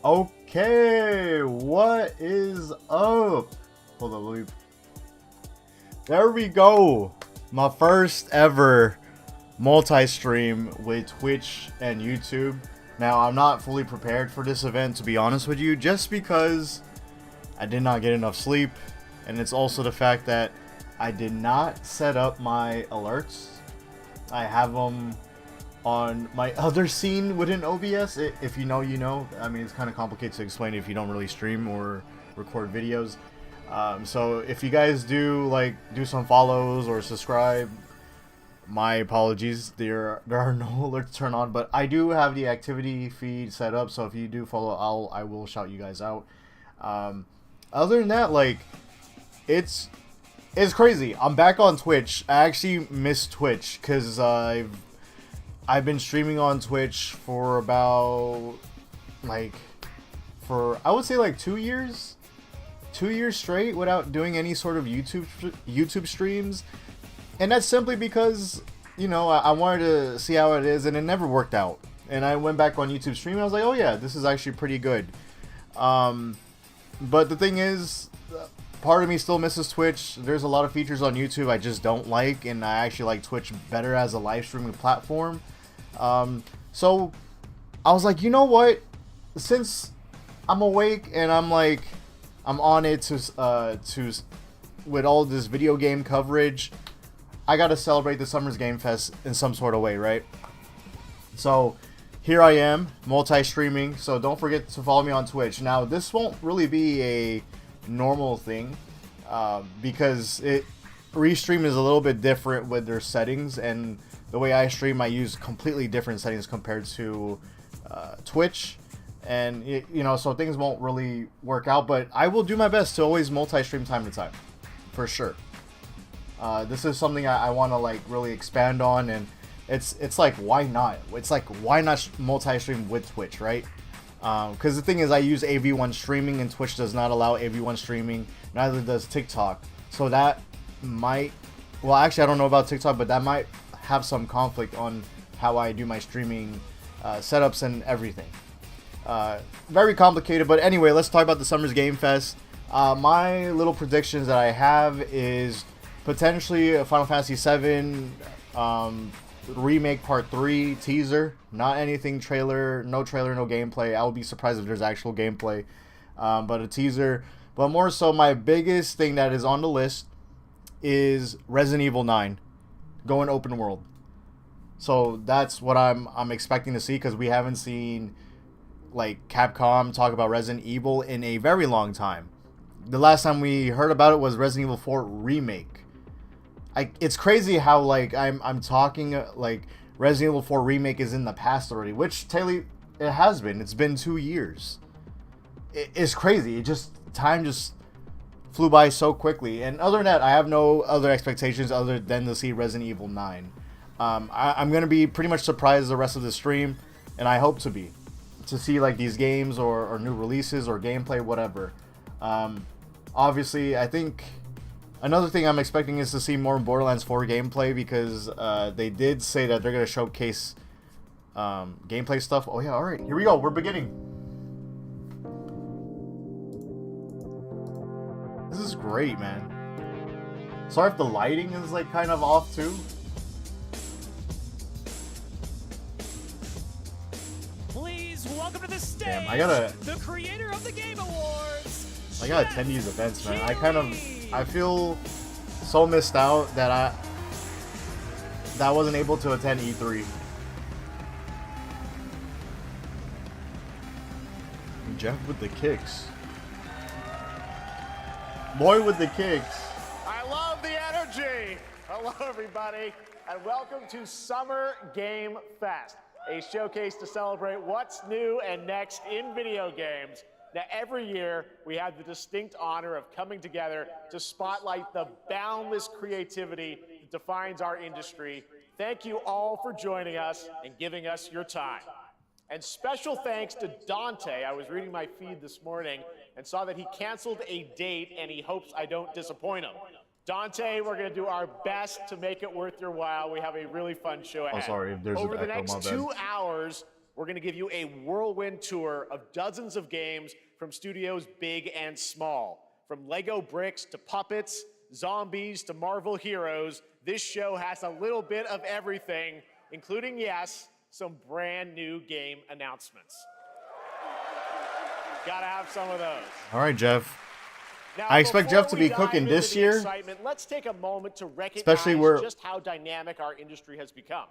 Okay, what is up? Hold on, there we go. My first ever multi-stream with Twitch and YouTube. Now, I'm not fully prepared for this event, to be honest with you, just because I did not get enough sleep, and it's also the fact that I did not set up my alerts. I have them on my other scene within OBS. If you know, you know. I mean, it's kind of complicated to explain if you don't really stream or record videos. So if you guys do some follows or subscribe, my apologies. There are no alerts turned on, but I do have the activity feed set up. So if you do follow, I will shout you guys out. Other than that, it's crazy. I'm back on Twitch. I actually miss Twitch because I've been streaming on Twitch for about I would say 2 years. 2 years straight without doing any sort of YouTube streams. And that's simply because, you know, I wanted to see how it is, and it never worked out. And I went back on YouTube streaming, and I was like, oh yeah, this is actually pretty good. But the thing is, part of me still misses Twitch. There's a lot of features on YouTube I just don't like, and I actually like Twitch better as a live streaming platform. So I was like, you know what? Since I'm awake and I'm on it with all this video game coverage, I gotta celebrate the Summer's Game Fest in some sort of way, right? So here I am, multi-streaming. So don't forget to follow me on Twitch. Now this won't really be a normal thing because Restream is a little bit different with their settings, and the way I stream, I use completely different settings compared to Twitch. And you know, so things won't really work out, but I will do my best to always multi-stream time to time, for sure. This is something I want to really expand on, and it's like, why not? It's like, why not multi-stream with Twitch, right? Because the thing is, I use AV1 streaming, and Twitch does not allow AV1 streaming. Neither does TikTok. So that might, well, actually, I don't know about TikTok, but that might have some conflict on how I do my streaming setups and everything. Very complicated, but anyway, let's talk about the Summer's Game Fest. My little predictions that I have is potentially a Final Fantasy VII Remake Part 3 teaser. Not anything trailer, no gameplay. I would be surprised if there's actual gameplay, but a teaser. But more so, my biggest thing that is on the list is Resident Evil 9 going open world. So that's what I'm expecting to see, because we haven't seen Capcom talk about Resident Evil in a very long time. The last time we heard about it was Resident Evil 4 Remake. It's crazy how I'm talking Resident Evil 4 Remake is in the past already, which Taylor, it has been. It's been 2 years. It's crazy. Time just flew by so quickly. And other than that, I have no other expectations other than to see Resident Evil 9. I'm gonna be pretty much surprised the rest of the stream, and I hope to be, to see these games or new releases or gameplay, whatever. Obviously, I think another thing I'm expecting is to see more Borderlands 4 gameplay, because they did say that they're going to showcase gameplay stuff. Oh yeah, alright, here we go, we're beginning. This is great, man. Sorry if the lighting is kind of off too. Welcome to the stage. Damn, the creator of the Game Awards. I gotta attend these events, man. I feel so missed out that I wasn't able to attend E3. Geoff with the kicks. Boy with the kicks. I love the energy. Hello, everybody, and welcome to Summer Game Fest, a showcase to celebrate what's new and next in video games. Now, every year, we have the distinct honor of coming together to spotlight the boundless creativity that defines our industry. Thank you all for joining us and giving us your time. And special thanks to Dante. I was reading my feed this morning and saw that he canceled a date, and he hopes I don't disappoint him. Dante, we're going to do our best to make it worth your while. We have a really fun show ahead. Oh, sorry, if there's Over an the echo, next my bad. 2 hours, we're going to give you a whirlwind tour of dozens of games from studios big and small. From Lego bricks to puppets, zombies to Marvel heroes, this show has a little bit of everything, including, yes, some brand new game announcements. Gotta have some of those. All right, Geoff. Now, I expect before Geoff to we be dive cooking into this the year. excitement, let's take a moment to recognize Especially just how dynamic our industry has become.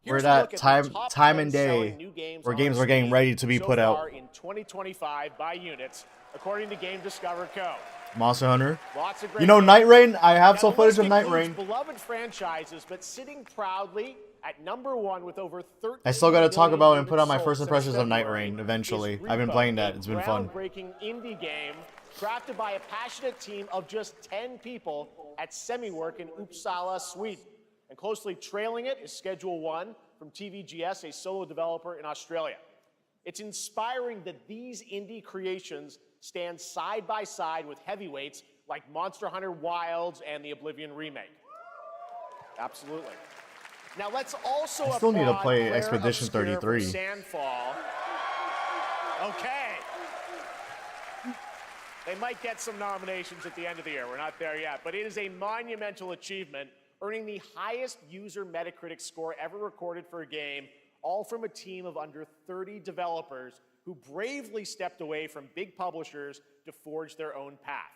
We're Here's at a look that the top time 10 and day selling new games where on games are getting Steam ready to be so put far out. in 2025 by units, according to Game Discover Co. Monster Hunter. Lots of great You know, games. Night Rain? I have Now, some the footage list of Night includes Rain. beloved franchises, but sitting proudly at #1 with over 13 I still got to talk million about and put units out my sold first since impressions of Night February Rain eventually. is I've been Repo, playing that. a It's been fun. groundbreaking indie game crafted by a passionate team of just 10 people at Semiwork in Uppsala, Sweden. And closely trailing it is Schedule 1 from TVGS, a solo developer in Australia. It's inspiring that these indie creations stand side by side with heavyweights like Monster Hunter Wilds and the Oblivion remake. Absolutely. Now let's also I still need to applaud play Claire Expedition Obscura from 33. Sandfall. Okay. They might get some nominations at the end of the year. We're not there yet, but it is a monumental achievement, earning the highest user Metacritic score ever recorded for a game, all from a team of under 30 developers who bravely stepped away from big publishers to forge their own path.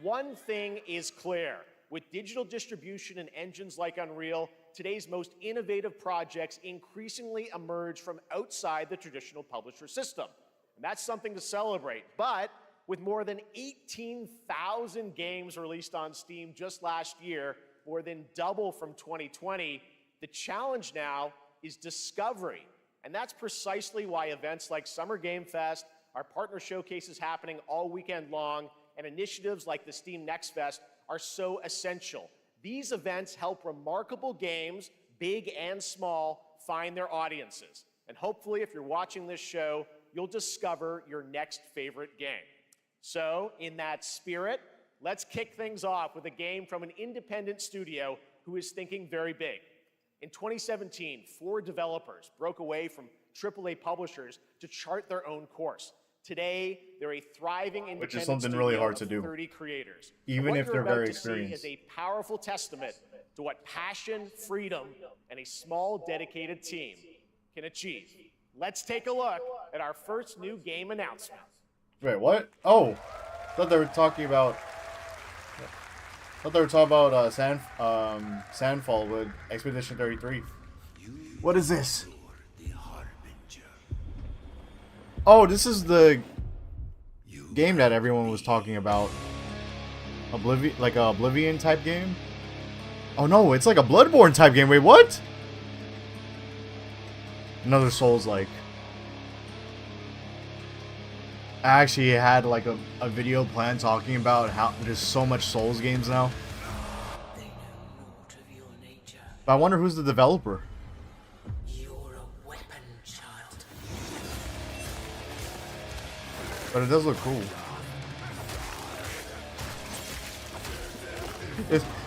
One thing is clear. With digital distribution and engines like Unreal, today's most innovative projects increasingly emerge from outside the traditional publisher system. And that's something to celebrate. But with more than 18,000 games released on Steam just last year, more than double from 2020, the challenge now is discovery. And that's precisely why events like Summer Game Fest, our partner showcases happening all weekend long, and initiatives like the Steam Next Fest are so essential. These events help remarkable games, big and small, find their audiences. And hopefully, if you're watching this show, you'll discover your next favorite game. So, in that spirit, let's kick things off with a game from an independent studio who is thinking very big. In 2017, 4 developers broke away from AAA publishers to chart their own course. Today, they're a thriving independent Which is something studio really hard to of do, 30 creators. even What if you're they're about very to see experienced. is a powerful testament to what passion, freedom, and a small, dedicated team can achieve. Let's take a look at our first new game announcement. Wait, what? Oh, I thought they were talking about. Sandfall with Expedition 33. What is this? Oh, this is the game that everyone was talking about. Like a Oblivion type game. Oh no, it's like a Bloodborne type game. Wait, what? Another Souls-like. I actually had like a video plan talking about how there's so much Souls games now. But I wonder who's the developer. You're a weapon, child. But it does look cool.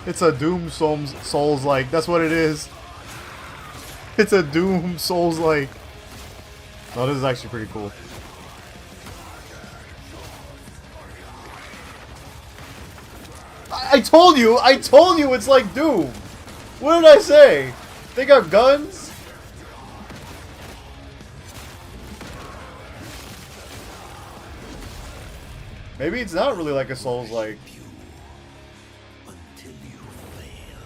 It's a Doom Souls-like. That's what it is. It's a Doom Souls-like. Oh, this is actually pretty cool. I told you it's like Doom. What did I say? They got guns? Maybe it's not really like a Souls-like. Until you fail.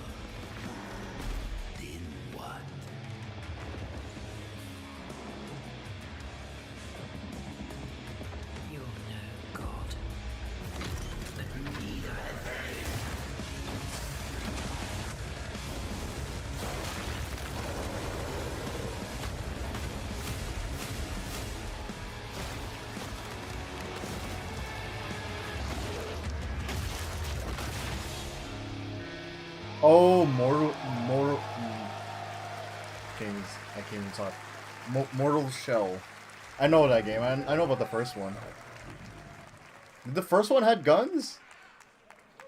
Then what? You're no god. But neither have they. Oh, I can't even talk. Mortal Shell. I know that game. I know about the first one. Did the first one had guns?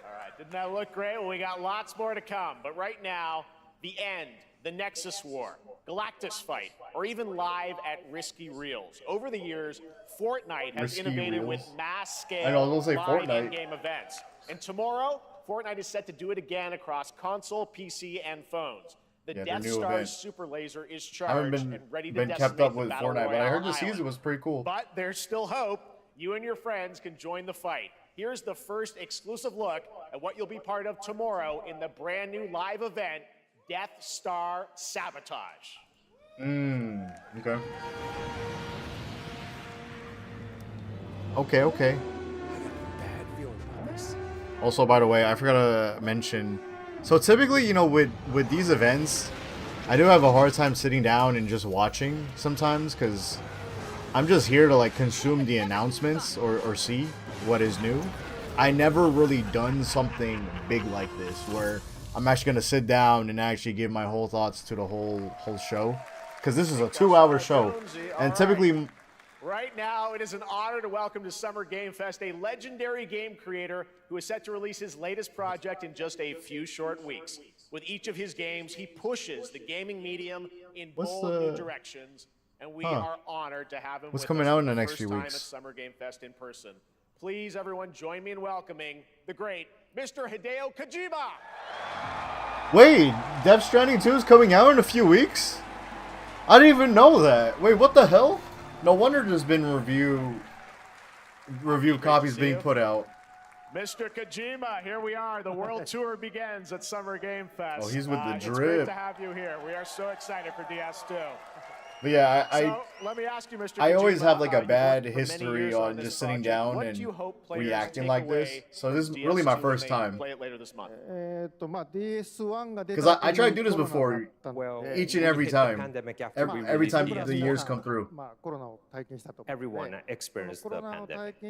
All right, didn't that look great? Well, we got lots more to come. But right now, the end, the Nexus War, Galactus Fight, or even live at Risky Reels. Over the years, Fortnite has Risky innovated Reels? with mass-scale I know, I was gonna say live Fortnite. in-game events. And tomorrow, Fortnite is set to do it again across console, PC, and phones. The Yeah, their Death new Star's event. super laser is I haven't charged and ready to been kept decimate up the with Battle Fortnite, but I Royale heard the island. season was pretty cool. But there's still hope. You and your friends can join the fight. Here's the first exclusive look at what you'll be part of tomorrow in the brand new live event, Death Star Sabotage. Okay. Okay. Also, by the way, I forgot to mention. So typically, you know, with these events, I do have a hard time sitting down and just watching sometimes because I'm just here to like consume the announcements or see what is new. I never really done something big like this where I'm actually gonna sit down and actually give my whole thoughts to the whole show, because this is a 2-hour show, and typically. Right now, it is an honor to welcome to Summer Game Fest a legendary game creator who is set to release his latest project in just a few short weeks. With each of his games, he pushes the gaming medium in bold new directions, and we are honored to have him What's with coming us out for in the the next first few time weeks? at Summer Game Fest in person. Please, everyone, join me in welcoming the great Mr. Hideo Kojima. Wait, Death Stranding 2 is coming out in a few weeks? I didn't even know that. Wait, what the hell? No wonder there's been review copies being put out. Mr. Kojima, here we are. The world tour begins at Summer Game Fest. Oh, he's with the It's great drip. to have you here. We are so excited for DS2. But yeah, So let me ask you, Mr. I always Kojima, have like a you've bad worked for many history years on this just sitting project. down What and do you hope players reacting take like this. away So this is from really my DS2 first when they time. Play it later this month. Because I try to do this before each and every time. Every time the years come through. Everyone experienced the pandemic.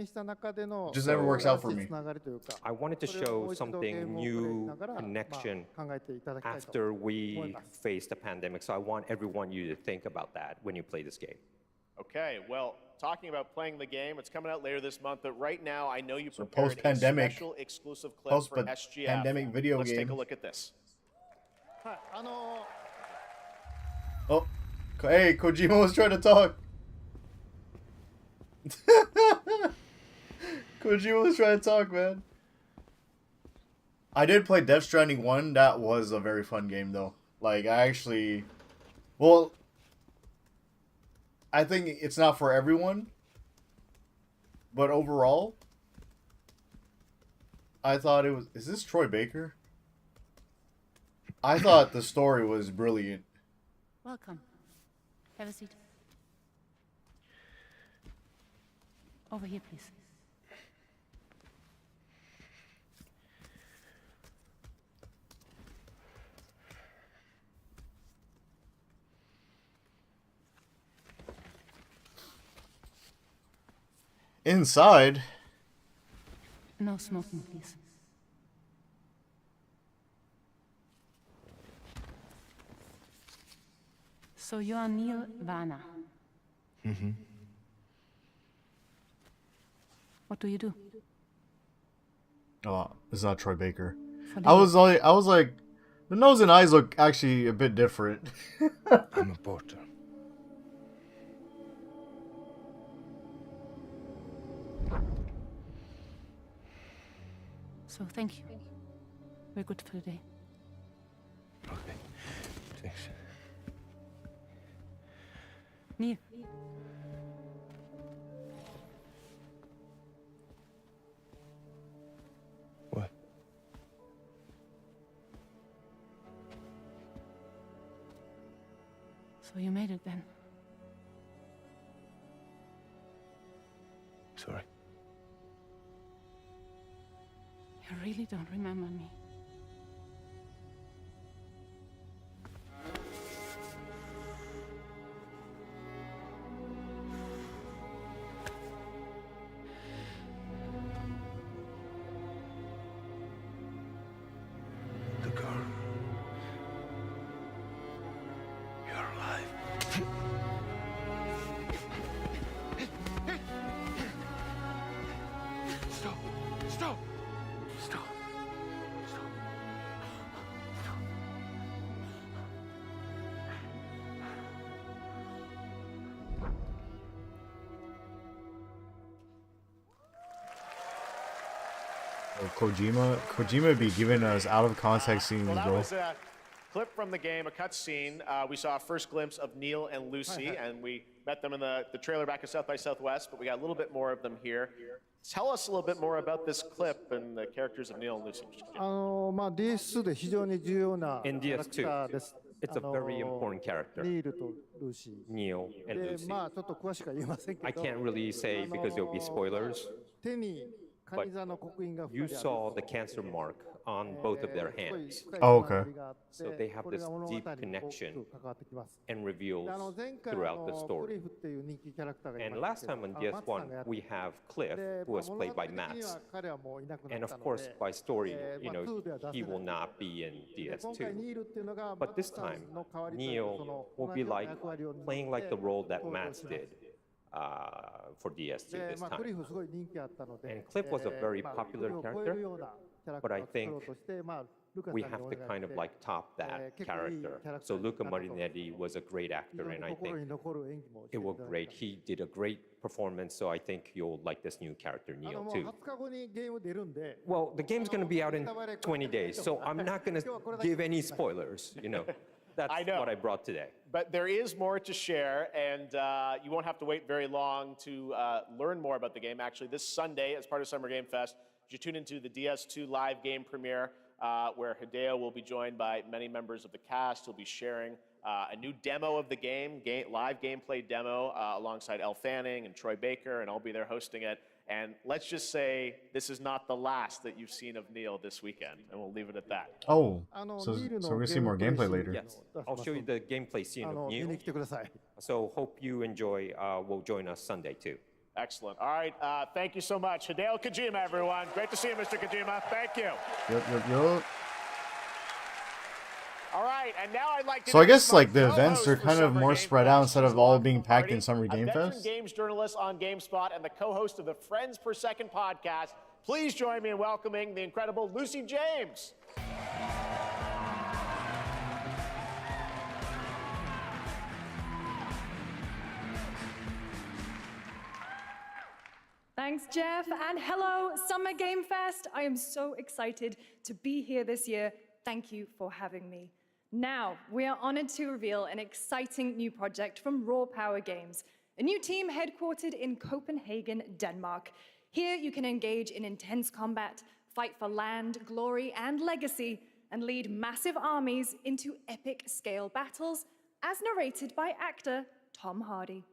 Just never works out for me. I wanted to show something new, connection after we faced the pandemic. So I want everyone you to think about that when you play this game. Okay, well, talking about playing the game, it's coming out later this month, but right now I know you prepared a post-pandemic- special exclusive clip for SGF. Post-pandemic video Let's game. take a look at this. Oh, hey, Kojima was trying to talk. Kojima was trying to talk, man. I did play Death Stranding 1. That was a very fun game, though. Like, I actually... Well, I think it's not for everyone. But overall, I thought it was... Is this Troy Baker? I thought the story was brilliant. Welcome. Have a seat. Over here, please. Inside? No smoking, please. So you are Neil Varner. Mm-hmm. What do you do? Oh, it's not Troy Baker. For I living? was like, the nose and eyes look actually a bit different. I'm a porter. So thank you. We're good for the day. Okay. Thanks. Neil. What? So you made it then. Sorry. You really don't remember me. The girl. You're alive. Stop. Stop. Stop. Stop. Stop. Kojima be giving us out of context scenes, Well, that bro. was a clip from the game, a cutscene. We saw a first glimpse of Neil and Lucy, and we met them in the trailer back at South by Southwest, but we got a little bit more of them here. Tell us a little bit more about this clip and the characters of Neil and Lucy. DS2 で非常に重要な In キャラクターです it's a very important character. ニールとルーシー Neil and で Lucy. まあちょっと詳しくは言えませんけど I can't really say because there'll be spoilers. 手にカニ座の刻印が You 2人ある saw the cancer mark on both of their hands. Oh, okay. So they have this deep connection and reveals で前回 throughout the ク story. リフっていう人気キャラクターがい And まし last た time け on どマツさんがや DS1, って we have Cliff, で who was 物 played 語 by 的には Mats. 彼はもういなくな And った of の course, で by story, you まあ know, 2では出せない he will not be in で今回 DS2. ニールっていうのが But this マツさ time, んの代わりという Neil その will 同 be じような like 役割を担って playing like the role that 登場 Mats します did for DS2 で this まあ、クリ time. フすごい人気あったので、 And Cliff was a very まあ popular クリフを超えるようなキャラク But タ I ーを作ろう think として、まあ、ルカさん We に have お to 願い kind し of て like top that 結構いい character. キャラクタ So ーになった Luca と Marinetti was a great 非 actor, 常に and I 心 think に残る演技もして it いた was だい great. て He did a great performance, so I think you'll like this new character, も Neil, う too. 20日後にゲーム出るんで Well, the game's going to be out in 20 days, so I'm not going to give any spoilers, you know. That's I know. what I brought today. But there is more to share, and you won't have to wait very long to learn more about the game. Actually, this Sunday, as part of Summer Game Fest, you tune into the DS2 live game premiere, where Hideo will be joined by many members of the cast. He'll be sharing a new demo of the game, live gameplay demo, alongside Elle Fanning and Troy Baker, and I'll be there hosting it. And let's just say this is not the last that you've seen of Neil this weekend, and we'll leave it at that. Oh, ニ so ール so の we're gonna ゲ see ーム more プレイ gameplay シーン later. 出 Yes, し I'll ます show you the gameplay scene of 見 Neil. に来てください So hope you enjoy. Will join us Sunday too. Excellent. All right, thank you so much. Hideo Kojima, everyone. Great to see you, Mr. Kojima. Thank you. Yup. All right, and now I'd like to So I introduce guess, my like, the events co-host are for kind of Summer more Game spread out Fest. instead of She's all Lauren being packed in Lombardi, Summer Game a veteran Fest. games journalist on GameSpot and the co-host of the Friends Per Second podcast. Please join me in welcoming the incredible Lucy James. Thanks, Geoff, and hello, Summer Game Fest. I am so excited to be here this year. Thank you for having me. Now, we are honored to reveal an exciting new project from Raw Power Games, a new team headquartered in Copenhagen, Denmark. Here, you can engage in intense combat, fight for land, glory, and legacy, and lead massive armies into epic scale battles, as narrated by actor Tom Hardy.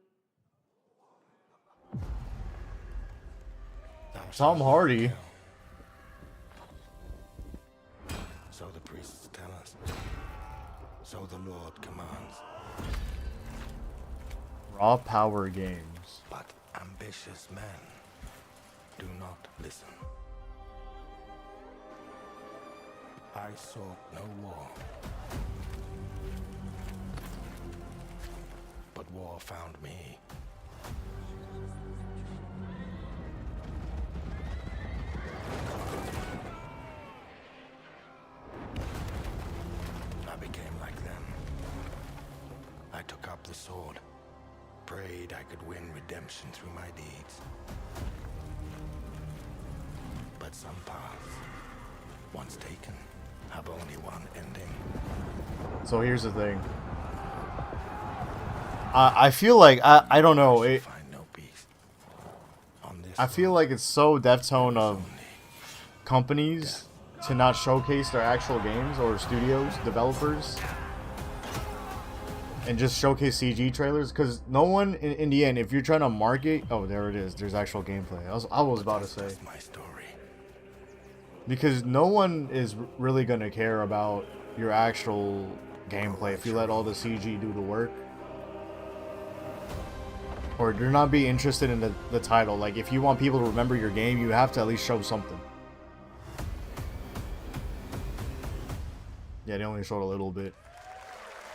Tom Hardy. So the priests tell us. So the Lord commands. Raw Power Games. But ambitious men do not listen. I sought no war. But war found me. I became like them. I took up the sword, prayed I could win redemption through my deeds. But some paths, once taken, have only one ending. So here's the thing. I feel like I don't know. I find no peace. On this I feel like it's so Deftone of companies to not showcase their actual games, or studios, developers, and just showcase CG trailers, because no one in the end, if you're trying to market, oh, there it is, there's actual gameplay. I was about to say, That's my story. because no one is really gonna care about your actual gameplay if you let all the CG do the work, or do not be interested in the title. Like, if you want people to remember your game, you have to at least show something. Yeah, they only showed a little bit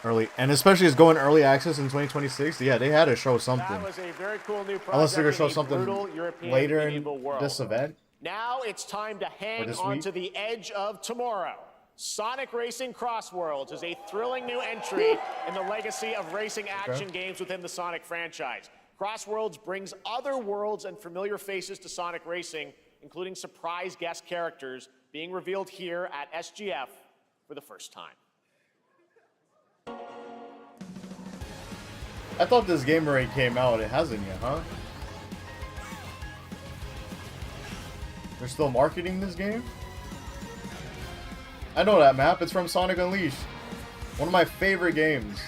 early, and especially it's going early access in 2026. Yeah, they had to show something. That was a very cool new project. Unless they're gonna in show the something brutal European later in medieval world. this event. Now it's time to hang this on week? to the edge of tomorrow. Sonic Racing Crossworlds is a thrilling new entry in the legacy of racing action games within the Sonic franchise. Crossworlds brings other worlds and familiar faces to Sonic Racing, including surprise guest characters being revealed here at SGF for the first time. I thought this game already came out. It hasn't yet, huh? They're still marketing this game? I know that map. It's from Sonic Unleashed. One of my favorite games.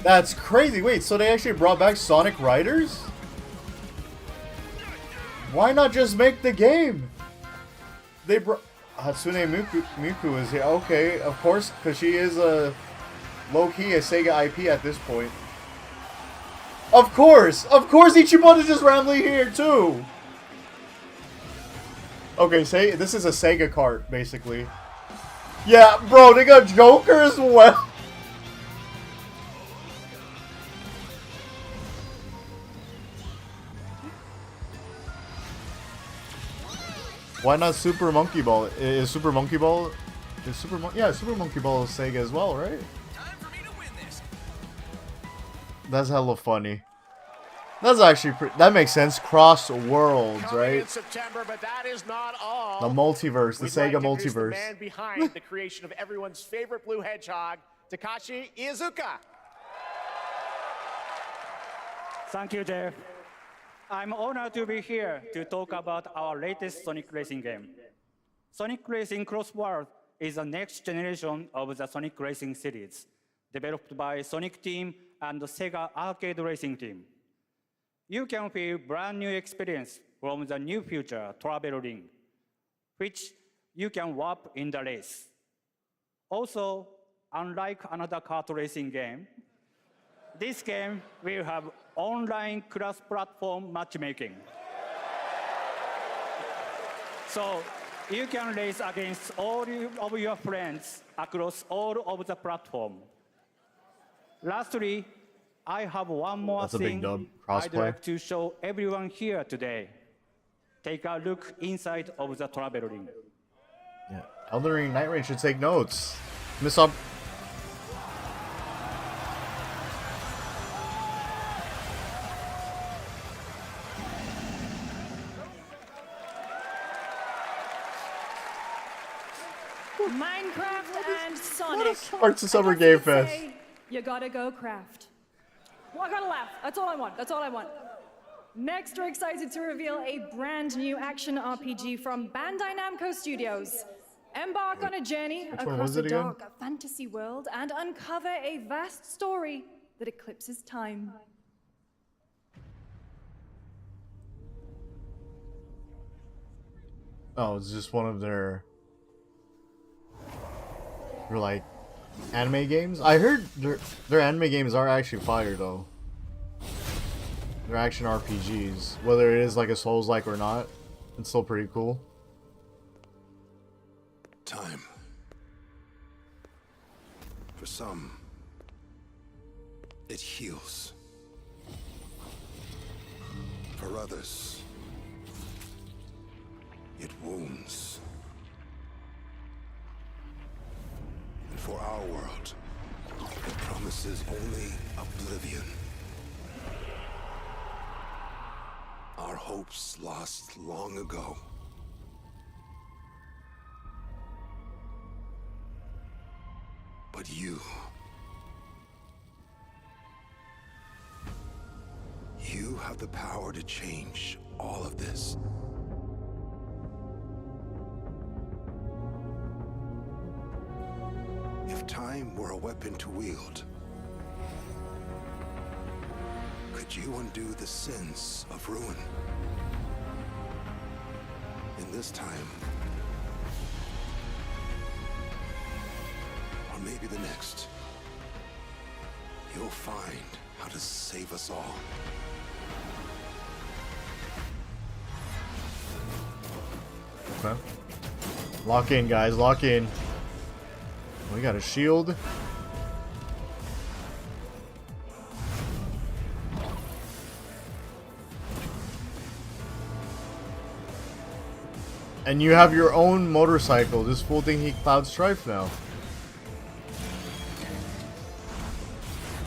That's crazy. Wait, so they actually brought back Sonic Riders? Why not just make the game? They brought... Hatsune Miku is here. Okay, of course, because she is a low-key a Sega IP at this point. Of course! Of course Ichiban is just randomly here, too! Okay, say this is a Sega cart, basically. Yeah, bro, they got Joker as well! Why not Super Monkey Ball? Is Super Monkey Ball... Super Monkey Ball is Sega as well, right? Time for me to win this. That's hella funny. That's actually that makes sense. Cross worlds, Coming right? in September, but that is not all. The multiverse, the We'd Sega like to introduce multiverse. The man behind the creation of everyone's favorite blue hedgehog, Takashi Iizuka. Thank you, Jeff. I'm honored to be here to talk about our latest Sonic Racing game. Sonic Racing Cross World is the next generation of the Sonic Racing series, developed by Sonic Team and the Sega Arcade Racing Team. You can feel brand new experience from the new future travel ring, which you can warp in the race. Also, unlike another kart racing game, this game will have online cross-platform matchmaking. So you can race against all of your friends across all of the platform. Lastly, I have one more That's a big thing dub. I'd Crossplay. like to show everyone here today. Take a look inside of the travel ring. Yeah. Elden Ring Night Rain should take notes. Miss up. Minecraft and Sonic. Starts the Summer I guess Game you'd Fest. say, you gotta go craft. Well, I gotta laugh. That's all I want. That's all I want. Next, we're excited to reveal a brand new action RPG from Bandai Namco Studios. Embark on a journey one across was a it again? dark fantasy world and uncover a vast story that eclipses time. Oh, it's just one of their like anime games. I heard their anime games are actually fire though. They're action RPGs, whether it is like a Souls-like or not, it's still pretty cool. Time. For some, it heals. For others, it wounds. And for our world, it promises only oblivion. Our hopes lost long ago. But you have the power to change all of this. If time were a weapon to wield, could you undo the sins of ruin? In this time, or maybe the next, you'll find how to save us all. Okay. Lock in, guys. Lock in. We got a shield. And you have your own motorcycle. This fool thing he Cloud Strife now.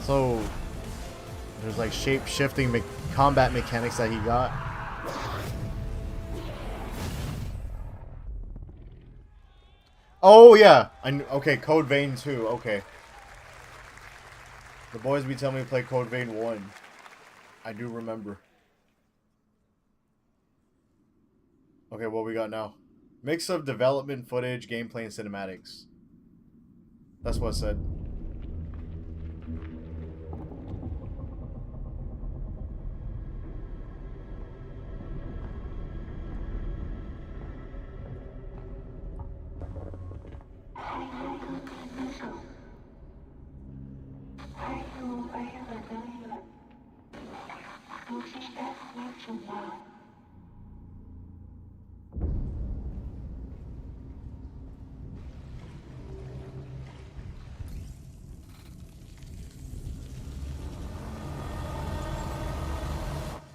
So there's like shape-shifting combat mechanics that he got. Oh yeah, okay, Code Vein 2. Okay, the boys be telling me to play Code Vein 1. I do remember. Okay, what we got now? Mix of development footage, gameplay, and cinematics. That's what it said.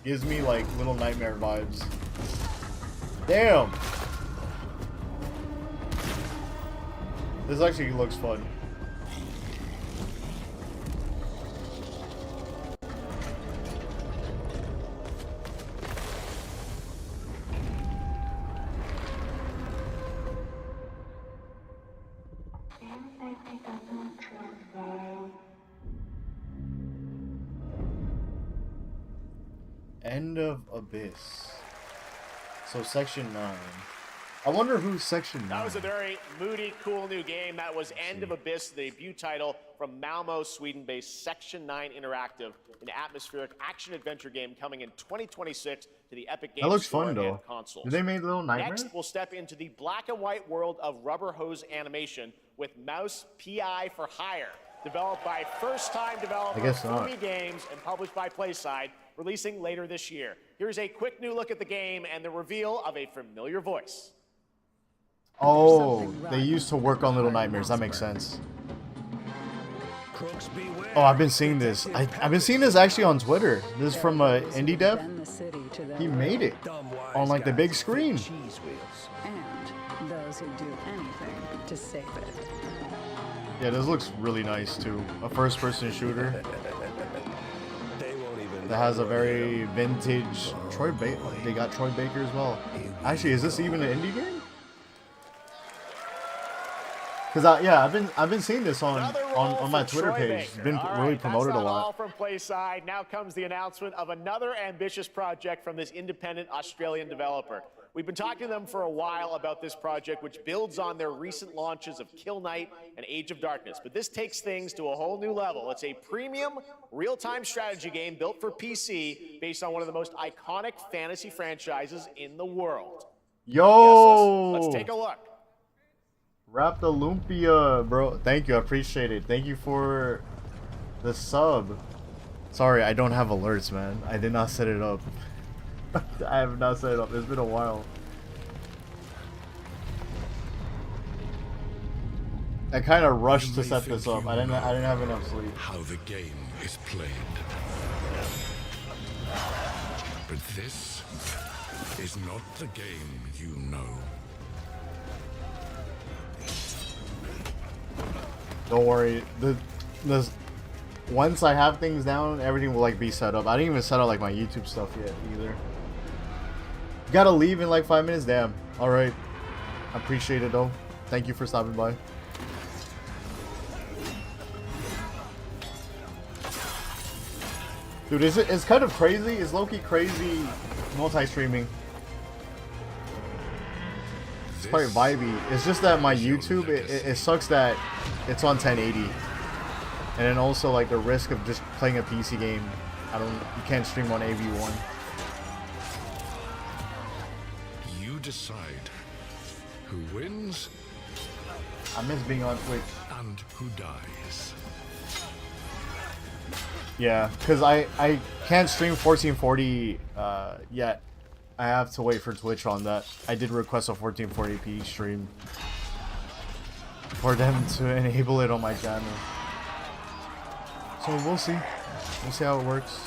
Gives me like Little Nightmare vibes. Damn! This actually looks fun. End of Abyss. So Section 9. I wonder who's Section 9. That was a very moody, cool new game. That was End of Abyss, the debut title from Malmo, Sweden-based Section 9 Interactive, an atmospheric action-adventure game coming in 2026 to the Epic Games That looks Store fun, though. and consoles. Did they make Little Nightmare? Next, we'll step into the black and white world of rubber hose animation with Mouse PI for Hire, developed by first-time developer Fumi Games and published by PlaySide, releasing later this year. Here's a quick new look at the game and the reveal of a familiar voice. Oh, they used to work on Little Nightmares. That makes sense. Oh, I've been seeing this. I've been seeing this actually on Twitter. This is from a indie dev. He made it on like the big screen. And those who do anything to save it. Yeah, this looks really nice too. A first-person shooter that has a very vintage Troy Baker. They got Troy Baker as well. Actually, is this even an indie game? Cause yeah, I've been seeing this on my Twitter page. It's been really promoted a lot. All from PlaySide. Now comes the announcement of another ambitious project from this independent Australian developer. We've been talking to them for a while about this project, which builds on their recent launches of Kill Knight and Age of Darkness. But this takes things to a whole new level. It's a premium, real-time strategy game built for PC based on one of the most iconic fantasy franchises in the world. Yo! Let's take a look. Rap the Lumpia, bro. Thank you, I appreciate it. Thank you for the sub. Sorry, I don't have alerts, man. I did not set it up. I have not set it up. It's been a while. I kind of rushed to set this up. I didn't have enough sleep. How the game is played. But this is not the game you know. Don't worry. Once I have things down, everything will like be set up. I didn't even set up like my YouTube stuff yet either. Gotta leave in like 5 minutes. Damn. All right. I appreciate it though. Thank you for stopping by. Dude, it's kind of crazy. It's low-key crazy multi-streaming. It's quite vibey. It's just that my YouTube, it sucks that it's on 1080. And then also like the risk of just playing a PC game. You can't stream on AV1. You decide who wins. I miss being on Twitch. And who dies. Yeah, because I can't stream 1440 yet. I have to wait for Twitch on that. I did request a 1440p stream for them to enable it on my channel. So we'll see. We'll see how it works.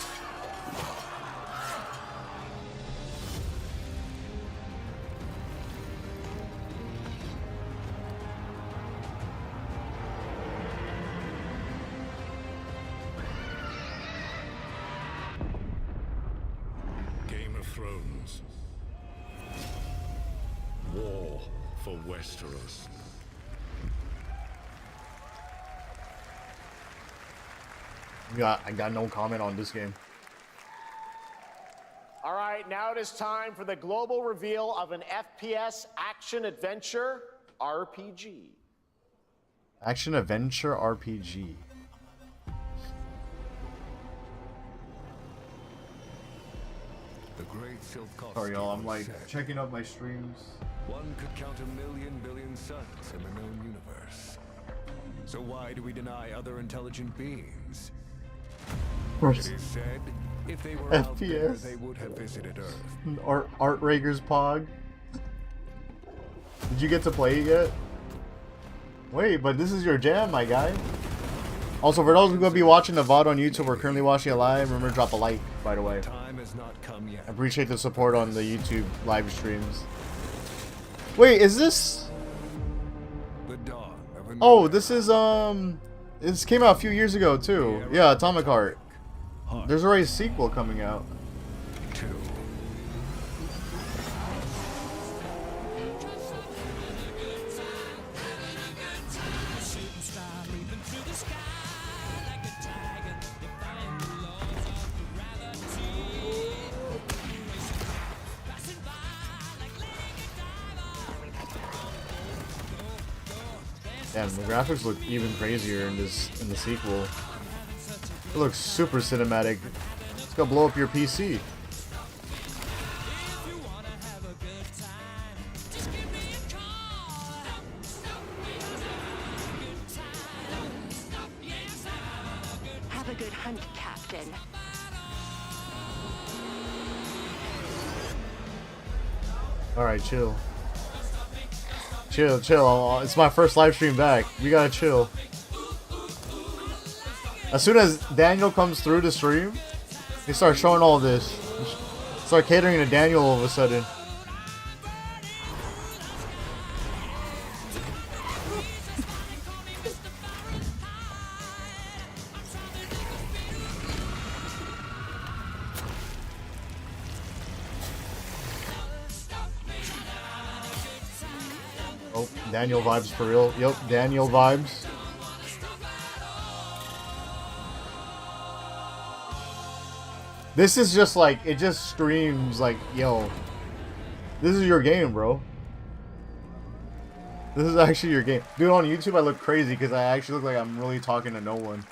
thrones. War for Westeros. I got no comment on this game. All right, now it is time for the global reveal of an FPS action-adventure RPG. Action-adventure RPG. The great silk costume. Sorry, y'all. I'm like set. checking up my streams. One could count 1,000,000,000 billion suns in the known universe. So why do we deny other intelligent beings? It is said, if they were out there, FPS. they would have visited Earth. Art Rager's Pog. Did you get to play it yet? Wait, but this is your jam, my guy. Also, for those who are going to be watching the VOD on YouTube or currently watching it live, remember to drop a like, by the way. Time has not come yet. I appreciate the support on the YouTube live streams. Wait, is this... The dawn of a new Oh, this is, this came out a few years ago, too. Yeah, Atomic Heart. There's already a sequel coming out. 2. Damn, the graphics look even crazier in the sequel. It looks super cinematic. It's gonna blow up your PC. Have a good hunt, Captain. Alright, chill. Chill. It's my first live stream back. We gotta chill. As soon as Daniel comes through the stream, they start showing all this. Start catering to Daniel all of a sudden. Oh, Daniel vibes for real. Yep, Daniel vibes. This is just like, it just screams like, yo, this is your game, bro. This is actually your game. Dude, on YouTube I look crazy because I actually look like I'm really talking to no one.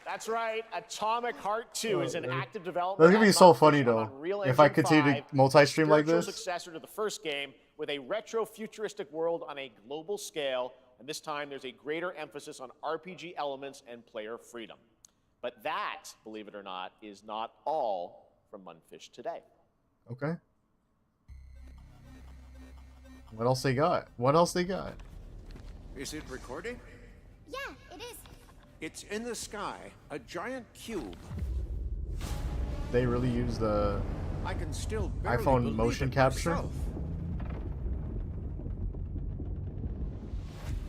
That's right. Atomic Heart 2 is in active development. That's gonna be at so Unveil funny on though, Unreal if I Engine continue 5, to multi-stream like spiritual this. successor to the first game with a retro futuristic world on a global scale, and this time there's a greater emphasis on RPG elements and player freedom. But that, believe it or not, is not all from Munfish today. Okay. What else they got? What else they got? Is it recording? Yeah, it is. It's in the sky, a giant cube. They really use the I can still barely iPhone believe motion it capture? myself.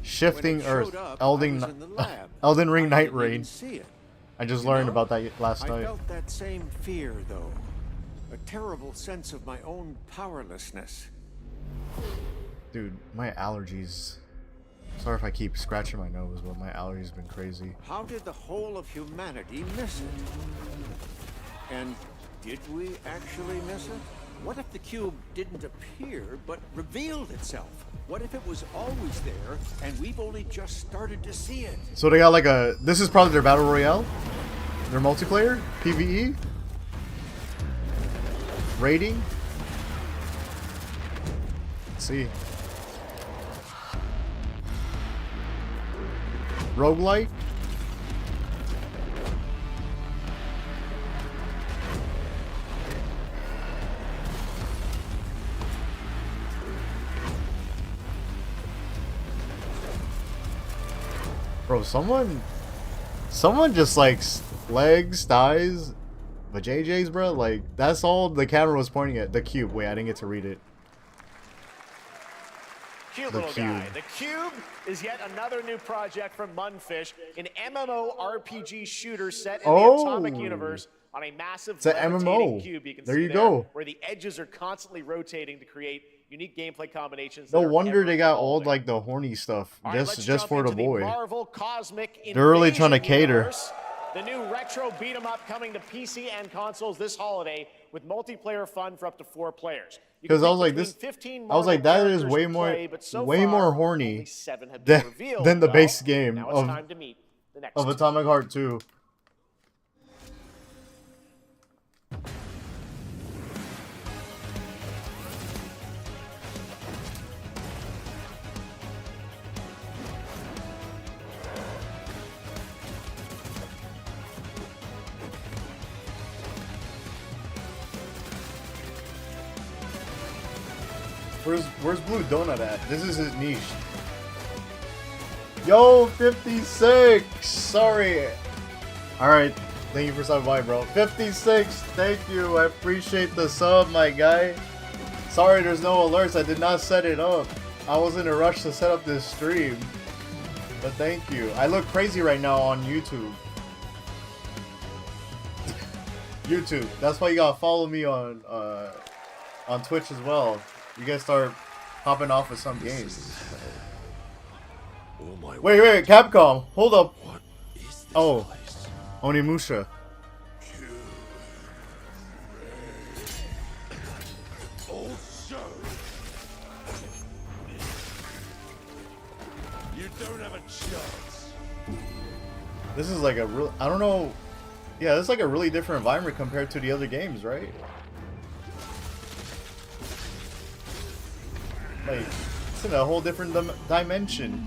Shifting When it Earth. showed up, Elden I was in the lab. Elden Ring I Night didn't even Rain. see it. I just You learned know, about that last I night. felt that same fear, though. A terrible sense of my own powerlessness. Dude, my allergies. Sorry if I keep scratching my nose, but my allergies have been crazy. How did the whole of humanity miss it? And did we actually miss it? What if the cube didn't appear, but revealed itself? What if it was always there, and we've only just started to see it? So they got like a... This is probably their Battle Royale? Their multiplayer? PvE? Rating? Let's see. Roguelike? Bro, someone just likes legs, thighs, but JJ's, bro, like, that's all the camera was pointing at. The cube. Wait, I didn't get to read it. Cute The little Cube. guy. The Cube is yet another new project from Munfish, an MMORPG shooter set in the Atomic Oh. universe on a massive It's an levitating MMO. cube. You can There see you there, go. where the edges are constantly rotating to create unique gameplay combinations. No that are wonder they got all ever-evolving. like the horny stuff All right, let's just jump for the into boy. Marvel Cosmic They're really trying to Invasion cater. universe. The new retro beat 'em up coming to PC and consoles this holiday with multiplayer fun for up to 4 players. Because I was like this, I was like that is way more, way more horny than the base game of Atomic Heart 2. Where's Blue Donut at? This is his niche. Yo, 56. Sorry. All right. Thank you for stopping by, bro. 56. Thank you. I appreciate the sub, my guy. Sorry, there's no alerts. I did not set it up. I was in a rush to set up this stream. But thank you. I look crazy right now on YouTube. YouTube. That's why you gotta follow me on Twitch as well. You guys start popping off with some games. Wait, Capcom, hold up. Oh, Onimusha. You don't have a chance. This is like a real, I don't know. Yeah, this is like a really different environment compared to the other games, right? Like, it's in a whole different dimension.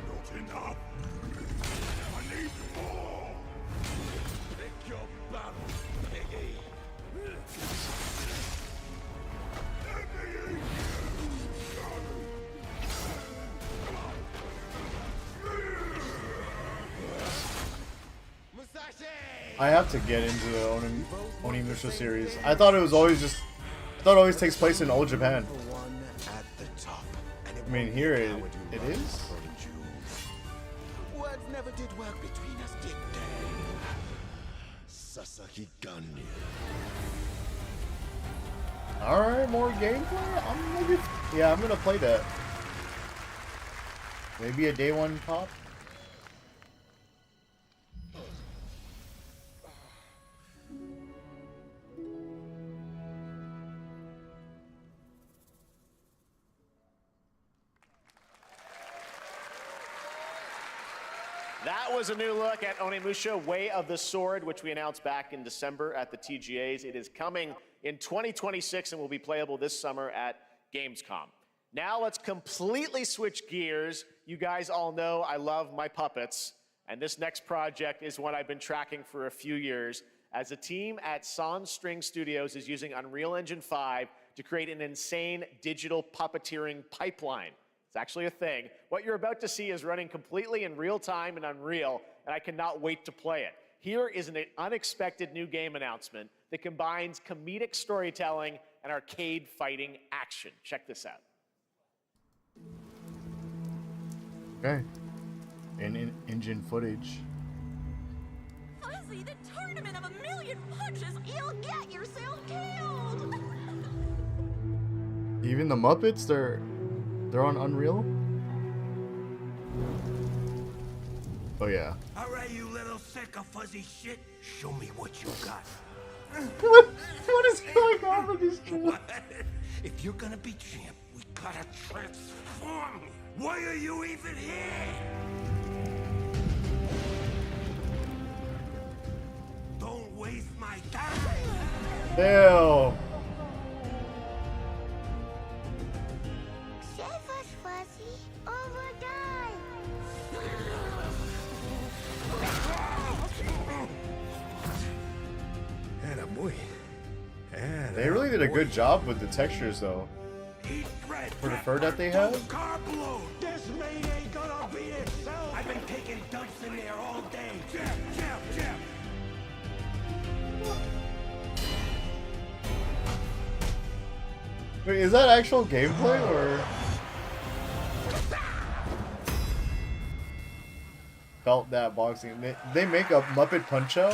Not enough. I need more. Pick your battle, piggy. I have to get into the Onimusha series. I thought it was always just, I thought it always takes place in old Japan. I mean, here it is. Words never did work between us, did they? Sasaki Ganyu. Alright, more gameplay? I'm gonna play that. Maybe a day one pop? That was a new look at Onimusha Way of the Sword, which we announced back in December at the TGAs. It is coming in 2026 and will be playable this summer at Gamescom. Now let's completely switch gears. You guys all know I love my puppets, and this next project is one I've been tracking for a few years, as a team at Sans String Studios is using Unreal Engine 5 to create an insane digital puppeteering pipeline. It's actually a thing. What you're about to see is running completely in real time in Unreal, and I cannot wait to play it. Here is an unexpected new game announcement that combines comedic storytelling and arcade fighting action. Check this out. Okay. In-engine footage. Fuzzy, the tournament of a million punches, you'll get yourself killed! Even the Muppets, they're on Unreal? Oh yeah. Alright, you little sick of fuzzy shit. Show me what you got. What is going on with this kid? If you're gonna be champ, we gotta transform. Why are you even here? Don't waste my time. Ew. Save us, Fuzzy, or we'll die! They really did a good job with the textures though. For the fur that they have. This maid ain't gonna beat itself. I've been taking dumps in there all day. Jeff. Wait, is that actual gameplay or? felt that boxing. They make a Muppet Punch-Out.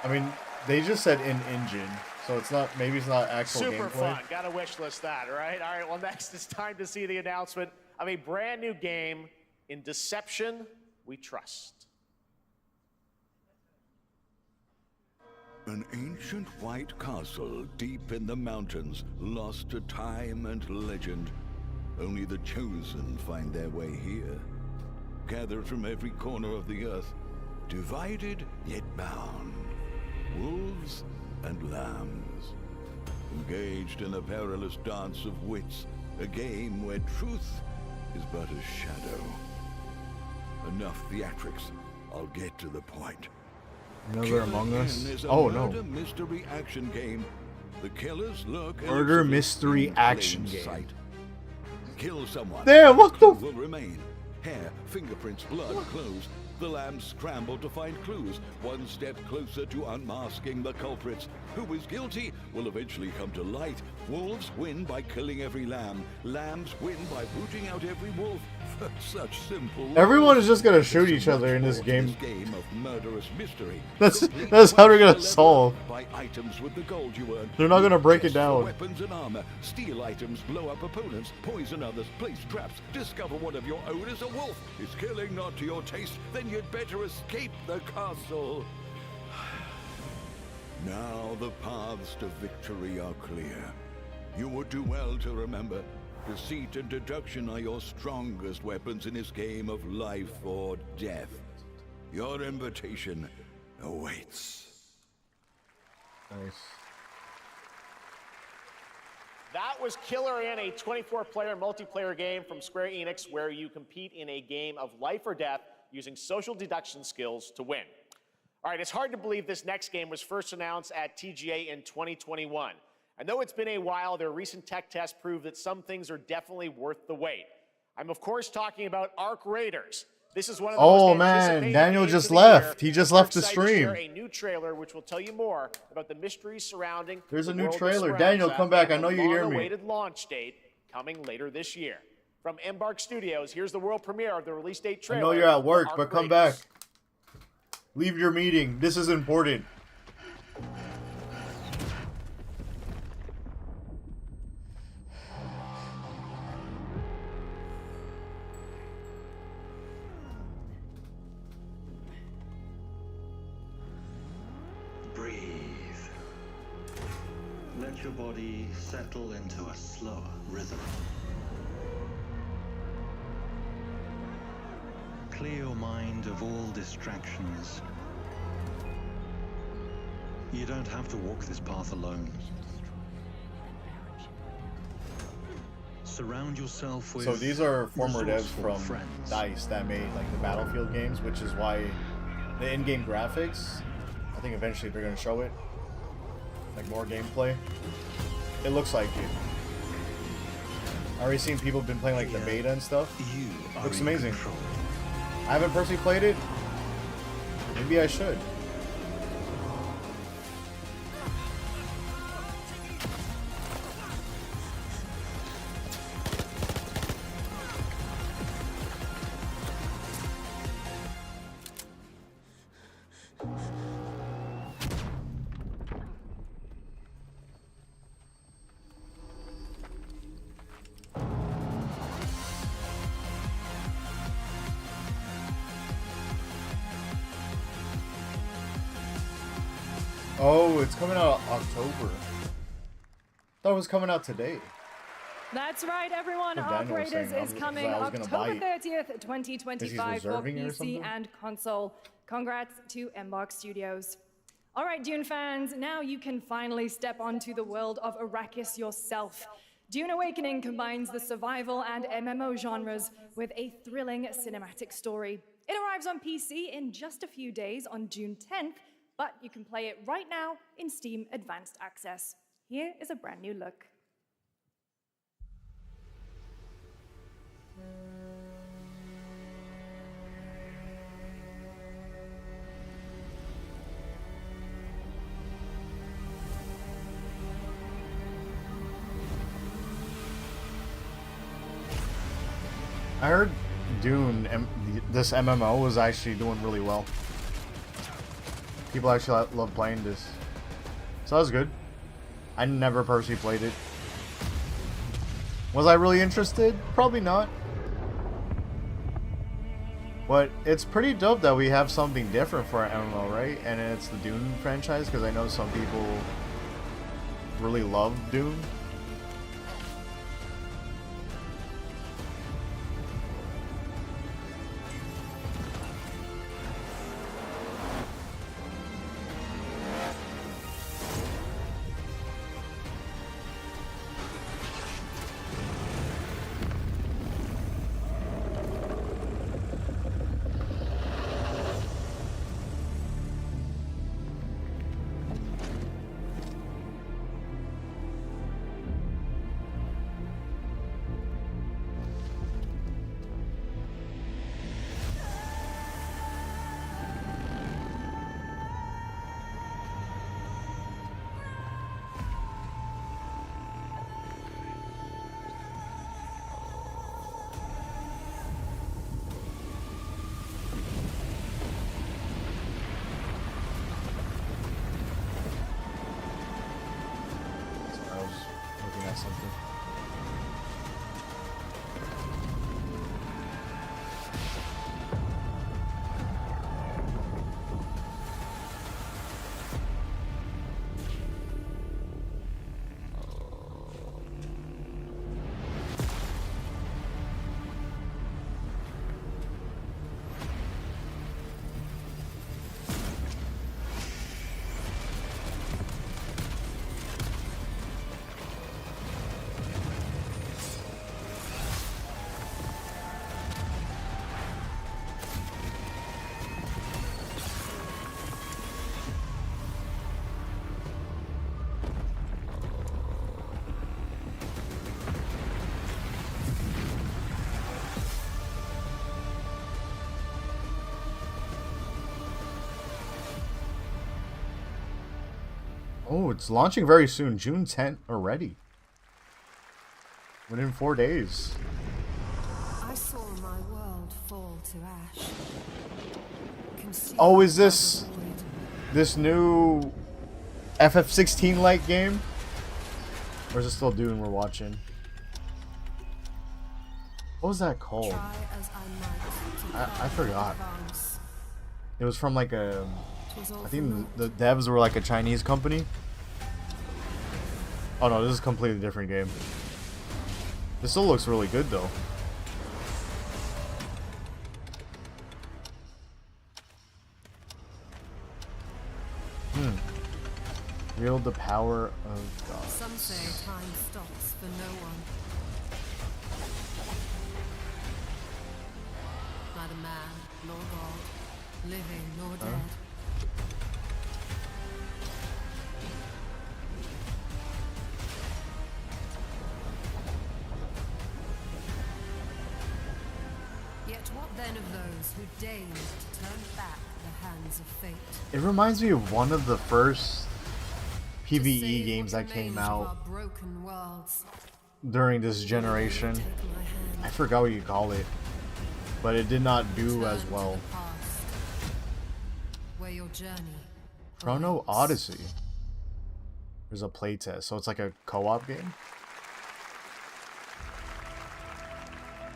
I mean, they just said in engine, so it's not. Maybe it's not actual Super gameplay. fun. Gotta wish list that, right? All right. Well, next it's time to see the announcement of a brand new game in Deception We Trust. An ancient white castle deep in the mountains, lost to time and legend. Only the chosen find their way here. Gathered from every corner of the earth, divided yet bound. Wolves and lambs, engaged in a perilous dance of wits, a game where truth is but a shadow. Enough theatrics, I'll get to the point. Another Among Us? Is a Oh murder no. mystery action game. The killers lurk Murder elusive mystery in action plain game. sight. Kill someone. Damn, what the Will remain. Hair, fingerprints, blood, clothes. The lambs scramble to find clues, one step closer to unmasking the culprits. Who is guilty will eventually come to light. Wolves win by killing every lamb. Lambs win by booting out every wolf. Such simple. Everyone is just gonna shoot each other in this This game. game of murderous mystery. That's Complete how they're gonna level solve. Buy items with the gold you earn. They're not gonna break it Chests for down. Weapons and armor, steal items, blow up opponents, poison others, place traps, discover one of your own is a wolf. Is killing not to your taste? Then you'd better escape the castle. Now the paths to victory are clear. You would do well to remember, deceit and deduction are your strongest weapons in this game of life or death. Your invitation awaits. Nice. That was Killer in, a 24-player multiplayer game from Square Enix where you compete in a game of life or death using social deduction skills to win. All right, it's hard to believe this next game was first announced at TGA in 2021. And though it's been a while, their recent tech tests prove that some things are definitely worth the wait. I'm of course talking about Arc Raiders. This is one of the most anticipated Daniel games just of the left. year. He just We're left the excited to stream. share a new trailer which will tell you more about the mysteries surrounding There's a the new world of trailer. Speranza Daniel, come back. I and know the you hear me. long-awaited launch date coming later this year. From Embark Studios, here's the world premiere of the release date I trailer. know you're at work, for but Arc come Raiders. back. Leave your meeting. This is important. Breathe. Let your body settle into a slower rhythm. Clear your mind of all distractions. You don't have to walk this path alone. Surround yourself with So these are former devs resourceful from friends. DICE that made like the Battlefield games, which is why the in-game graphics, I think eventually they're gonna show it, like more gameplay. It looks like it. I already seen people been playing like the beta and stuff. Looks amazing. I haven't personally played it. Maybe I should. Oh, it's coming out October. Thought it was coming out today. That's right, everyone. What Arc Daniel was Raiders saying, is 'cause coming I was gonna buy October it. 30th, 2025 for reserving it or PC something? and console. Congrats to Embark Studios. All right, Dune fans, now you can finally step onto the world of Arrakis yourself. Dune Awakening combines the survival and MMO genres with a thrilling cinematic story. It arrives on PC in just a few days on June 10th, but you can play it right now in Steam Advanced Access. Here is a brand new look. heard Dune, this MMO, was actually doing really well. People actually love playing this. So that was good. I never personally played it. Was I really interested? Probably not. But it's pretty dope that we have something different for our MMO, right? And it's the Dune franchise, because I know some people really love Dune. Something. Oh, it's launching very soon, June 10th already. Within 4 days. I saw my world fall to ash. Oh, is this new FF16 like game? Or is it still Dune we're watching? What was that called? I forgot. It was from like a... I think the devs were like a Chinese company. Oh no, this is a completely different game. This still looks really good though. Wield the power of God. Some say time stops for no one. Neither man nor God, living nor dead. Yet what then of those who deigned to turn back the hands of fate? It reminds me of one of the first PvE games that came out during this generation. I forgot what you call it, but it did not do as well. Chrono Odyssey. There's a playtest, so it's like a co-op game.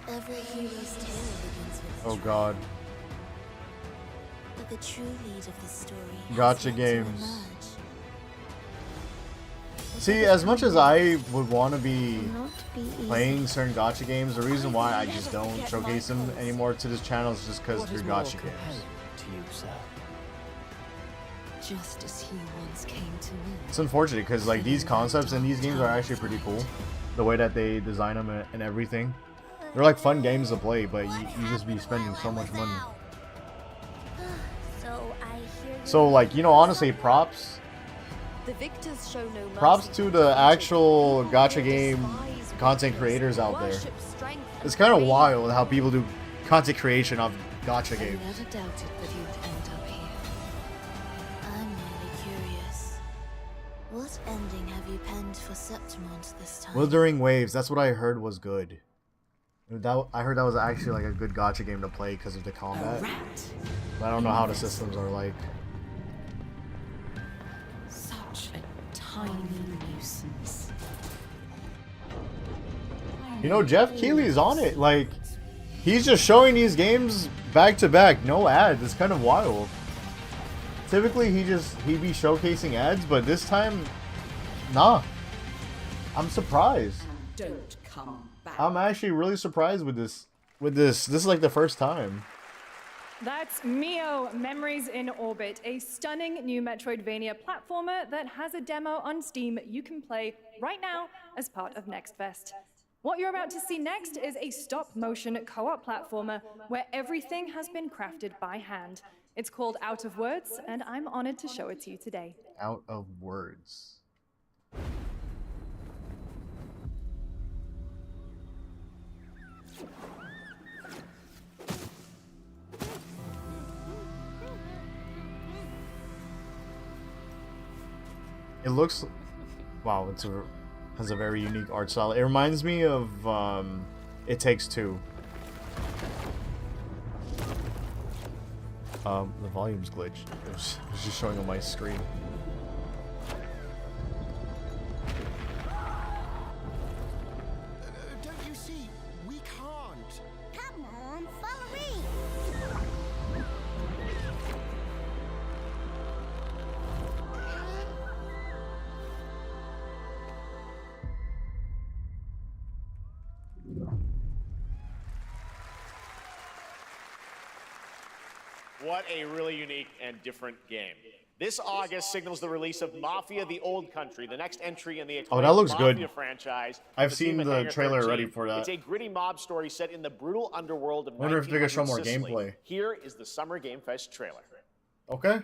Every hero's tale begins with Oh god. But the true lead of the story Gotcha games. See, as much as I would want to be playing certain gacha games, the reason why I just don't showcase them anymore to this channel is just because they're gacha games. to you, sir. Just as he once came to me. It's unfortunate because like these concepts in these games are actually pretty cool. The way that they design them and everything. They're like fun games to play, but you just be spending so much money. So like, you know, honestly, props to the actual gacha game content creators out there. It's kind of wild how people do content creation of gacha games. I never doubted that you'd end up here. I'm really curious. What ending have you penned for Septimont this time? Withering Waves, that's what I heard was good. I heard that was actually like a good gacha game to play because of the combat. But I don't know how the systems are like. Such a tiny nuisance. You know, Geoff Keighley's on it. Like, he's just showing these games back to back, no ads. It's kind of wild. Typically, he'd be showcasing ads, but this time, nah. I'm surprised. Don't come back. I'm actually really surprised with this. This is like the first time. That's Mio, Memories in Orbit, a stunning new Metroidvania platformer that has a demo on Steam you can play right now as part of Next Fest. What you're about to see next is a stop-motion co-op platformer where everything has been crafted by hand. It's called Out of Words, and I'm honored to show it to you today. Out of Words. It looks, wow, has a very unique art style. It reminds me of It Takes Two. The volume's glitched. It was just showing on my screen. Don't you see? We can't. Come on, follow me. What a really unique and different game. This August signals the release of Mafia: The Old Country, the next entry in the acclaimed that looks Mafia good. franchise. I've The seen team at the Hangar trailer 13. already for that. It's a gritty mob story set in the brutal underworld of Wonder if they're gonna show more 1900 Sicily. gameplay. Here is the Summer Game Fest trailer. Okay.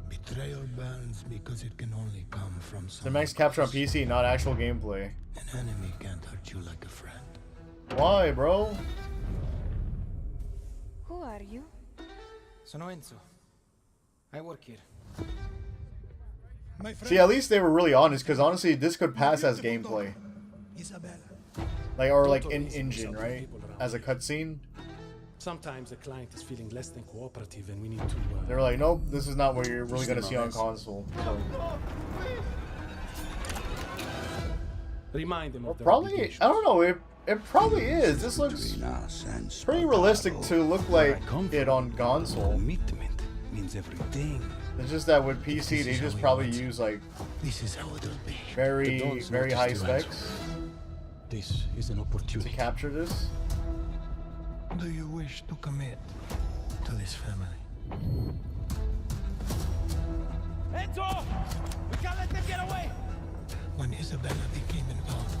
Betrayal burns because it can only come from The max capture on PC, not actual gameplay. An enemy can't hurt you like a friend. Why, bro? Who are you? Sono Enzo. I work here. See, at least they were really honest, because honestly, this could pass as gameplay. Like, or like in engine, right? As a cutscene. Sometimes the client is feeling less than cooperative and we need to... They were like, nope, this is not what you're really going to see on console. So. Remind them Well, of their probably, obligations. I don't know, it probably is. This looks pretty realistic to look like it on console. Commitment means everything. It's just that with PC, they just probably use like This is how it'll be. very high specs This is an to opportunity. capture this. Do you wish to commit to this family? Enzo! We can't let them get away! When Isabella became involved,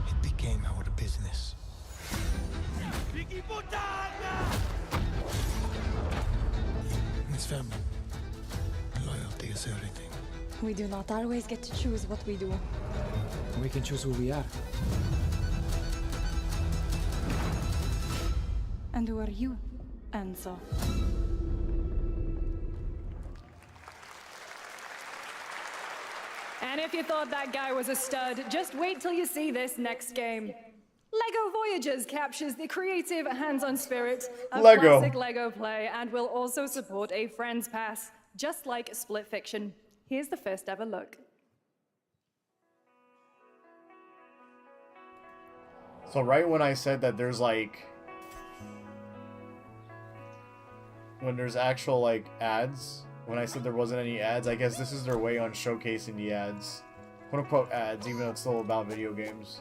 it became our business. Piggy puttana! This family, loyalty is everything. We do not always get to choose what we do. We can choose who we are. And who are you, Enzo? And if you thought that guy was a stud, just wait till you see this next game. LEGO Voyagers captures the creative, hands-on spirit of Lego. classic LEGO play and will also support a Friends Pass, just like Split Fiction. Here's the first ever look. So right when I said that there's like, when there's actual like ads, when I said there wasn't any ads, I guess this is their way on showcasing the ads. Quote unquote ads, even though it's still about video games.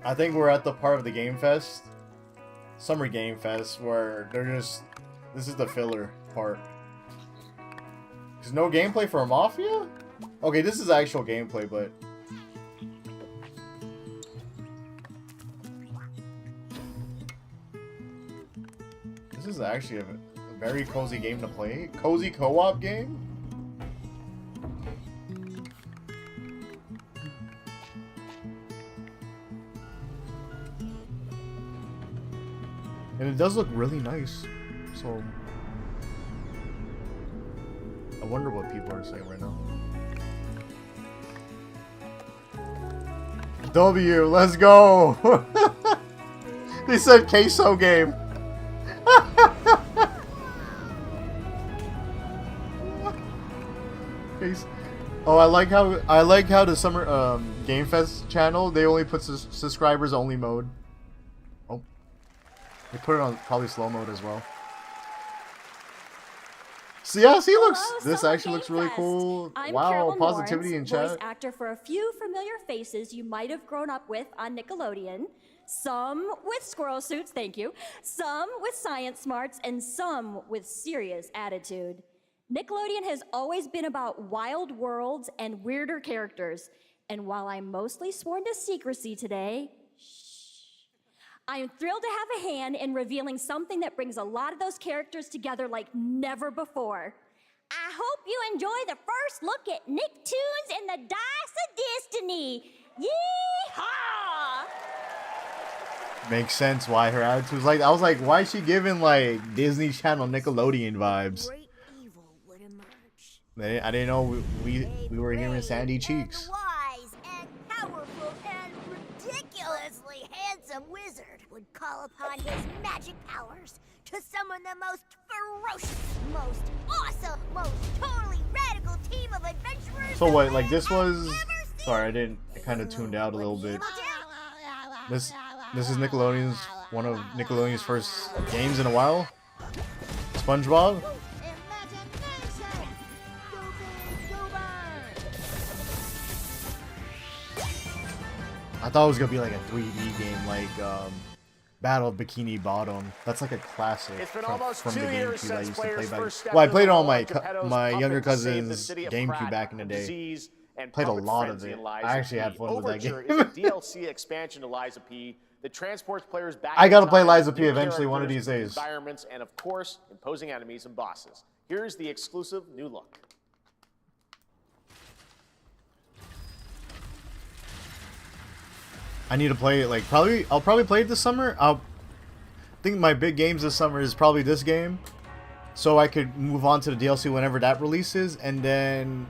I think we're at the part of the Game Fest, Summer Game Fest, where they're just, this is the filler part. There's no gameplay for Mafia? Okay, this is actual gameplay, but... This is actually a very cozy game to play. Cozy co-op game? And it does look really nice, so I wonder what people are saying right now. W, let's go. They said queso game. Oh, I like how the Summer Game Fest channel, they only put subscribers only mode. Oh, they put it on probably slow mode as well. So yeah, see, this actually looks really cool. Wow, positivity in chat. Voice actor for a few familiar faces you might have grown up with on Nickelodeon. Some with squirrel suits, thank you. Some with science smarts, and some with serious attitude. Nickelodeon has always been about wild worlds and weirder characters. And while I'm mostly sworn to secrecy today, I am thrilled to have a hand in revealing something that brings a lot of those characters together like never before. I hope you enjoy the first look at Nicktoons and the Dice of Destiny. Yeehaw! Makes sense why her attitude was like. I was like, why is she giving like Disney Channel Nickelodeon vibes? I didn't know we were hearing Sandy Cheeks. Wise and powerful and ridiculously handsome wizard would call upon his magic powers to summon the most ferocious, most awesome, most totally radical team of adventurers. So what? Like this was? Sorry, I kind of tuned out a little bit. This is Nickelodeon's one of Nickelodeon's first games in a while. SpongeBob. I thought it was gonna be like a 3D game, like Battle of Bikini Bottom. That's like a classic It's been from almost the 2 years GameCube I since used to play players back. first stepped Well, I into played it the on world of Geppetto's my younger puppet to save the cousin's city of GameCube Pratt back in the from day. disease and Played a puppet lot of frenzy it. in Liza I actually had P. fun with that Overture game. is a DLC expansion to Liza P that transports players back. I gotta in play time Liza with P new eventually one of characters, these days. environments, and of course, imposing enemies and bosses. Here's the exclusive new look. I need to play it. Like I'll probably play it this summer. I think my big games this summer is probably this game, so I could move on to the DLC whenever that releases, and then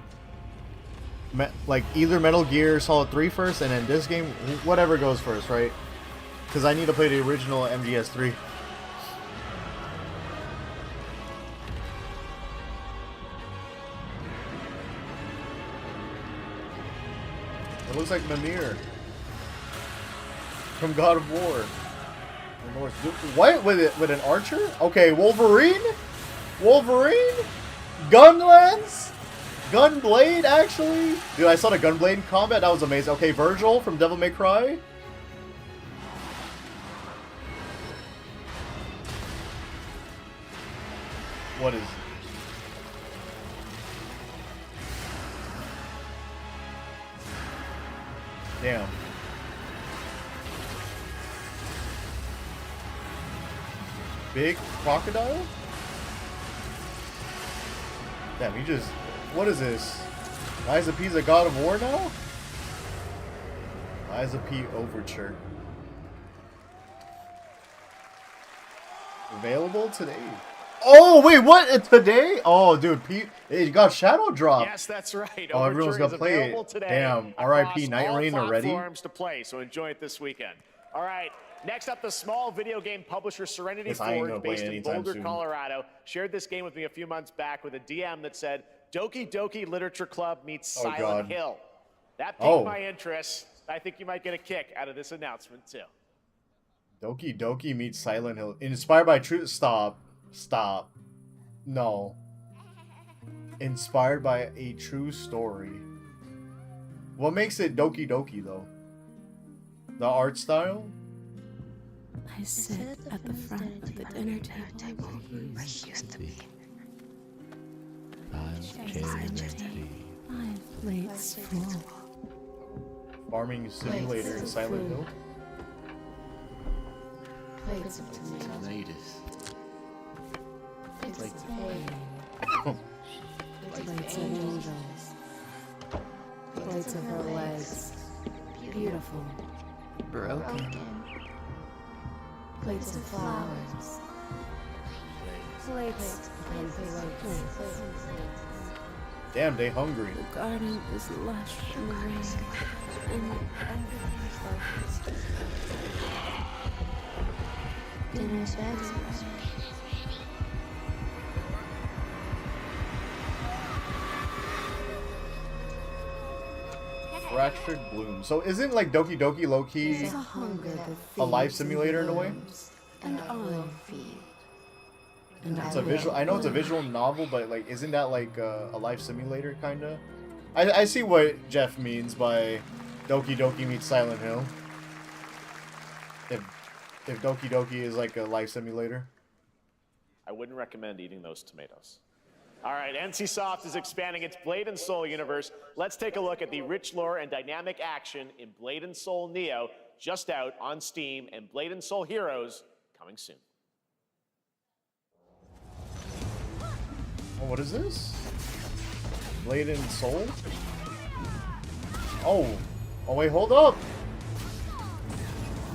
like either Metal Gear Solid 3 first, and then this game, whatever goes first, right? Because I need to play the original MGS3. It looks like Mimir from God of War. What with an archer? Okay, Wolverine, Gunlance, Gunblade. Actually, dude, I saw the Gunblade in combat. That was amazing. Okay, Virgil from Devil May Cry. What is? Damn. Big crocodile? Damn, you just... What is this? Liza P's a God of War now? Liza P Overture. Available today. Oh, wait, what? Today? Oh, dude, it got Shadow Drop. Yes, that's right. Oh, everyone's Overture gonna is play available it. today Damn, R.I.P. across Night all Rain already? platforms to play, so enjoy it this weekend. All right, next up, the small video game publisher Serenity Yes, I ain't Forge, gonna play based it in anytime Boulder, soon. Colorado, shared this game with me a few months back with a DM that said, Doki Doki Literature Club meets Oh, Silent God. Hill. That piqued Oh. my interest. I think you might get a kick out of this announcement, too. Doki Doki meets Silent Hill. Inspired by true... Stop. No. Inspired by a true story. What makes it Doki Doki, though? The art style? I sit at the front of the dinner table where I used to be. 5 plates full. Farming simulator in Silent Hill? Plates of tomatoes. Plates of hay. Plates of angels. Plates of her legs. Beautiful. Broken. Plates of flowers. Plates and plates. Damn, they hungry. The garden is lush from the rain, and everything focused. Dinner's ready. Fractured Bloom. So isn't like Doki Doki low-key a life simulator in a way? And I feed. And It's a visual. I know it's a visual novel, but like, isn't that like a life simulator kinda? I see what Geoff means by Doki Doki meets Silent Hill. If Doki Doki is like a life simulator. I wouldn't recommend eating those tomatoes. All right, NCSoft is expanding its Blade and Soul universe. Let's take a look at the rich lore and dynamic action in Blade and Soul Neo, just out on Steam, and Blade and Soul Heroes coming soon. Oh, what is this? Blade and Soul? Oh. Oh wait, hold up!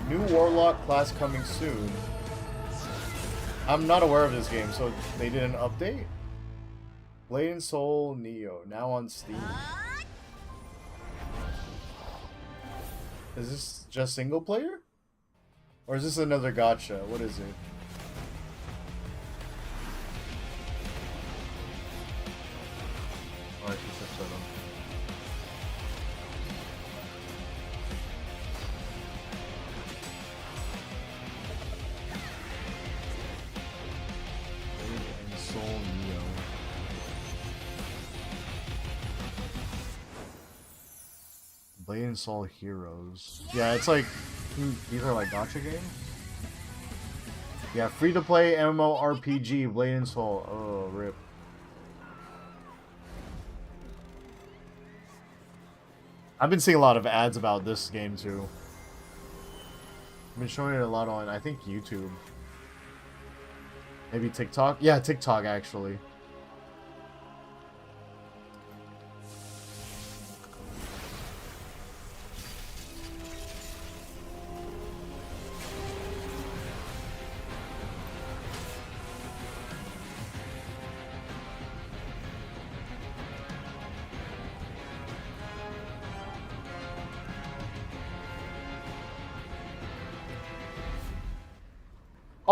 New Warlock class coming soon. I'm not aware of this game, so they did an update? Blade and Soul Neo, now on Steam. Is this just single player? Or is this another gacha? What is it? Alright, just set up. Blade and Soul Neo. Blade and Soul Heroes. Yeah, it's like these are like gacha games. Yeah, free to play MMORPG Blade and Soul. Oh, rip. I've been seeing a lot of ads about this game too. I've been showing it a lot on, I think, YouTube. Maybe TikTok? Yeah, TikTok actually.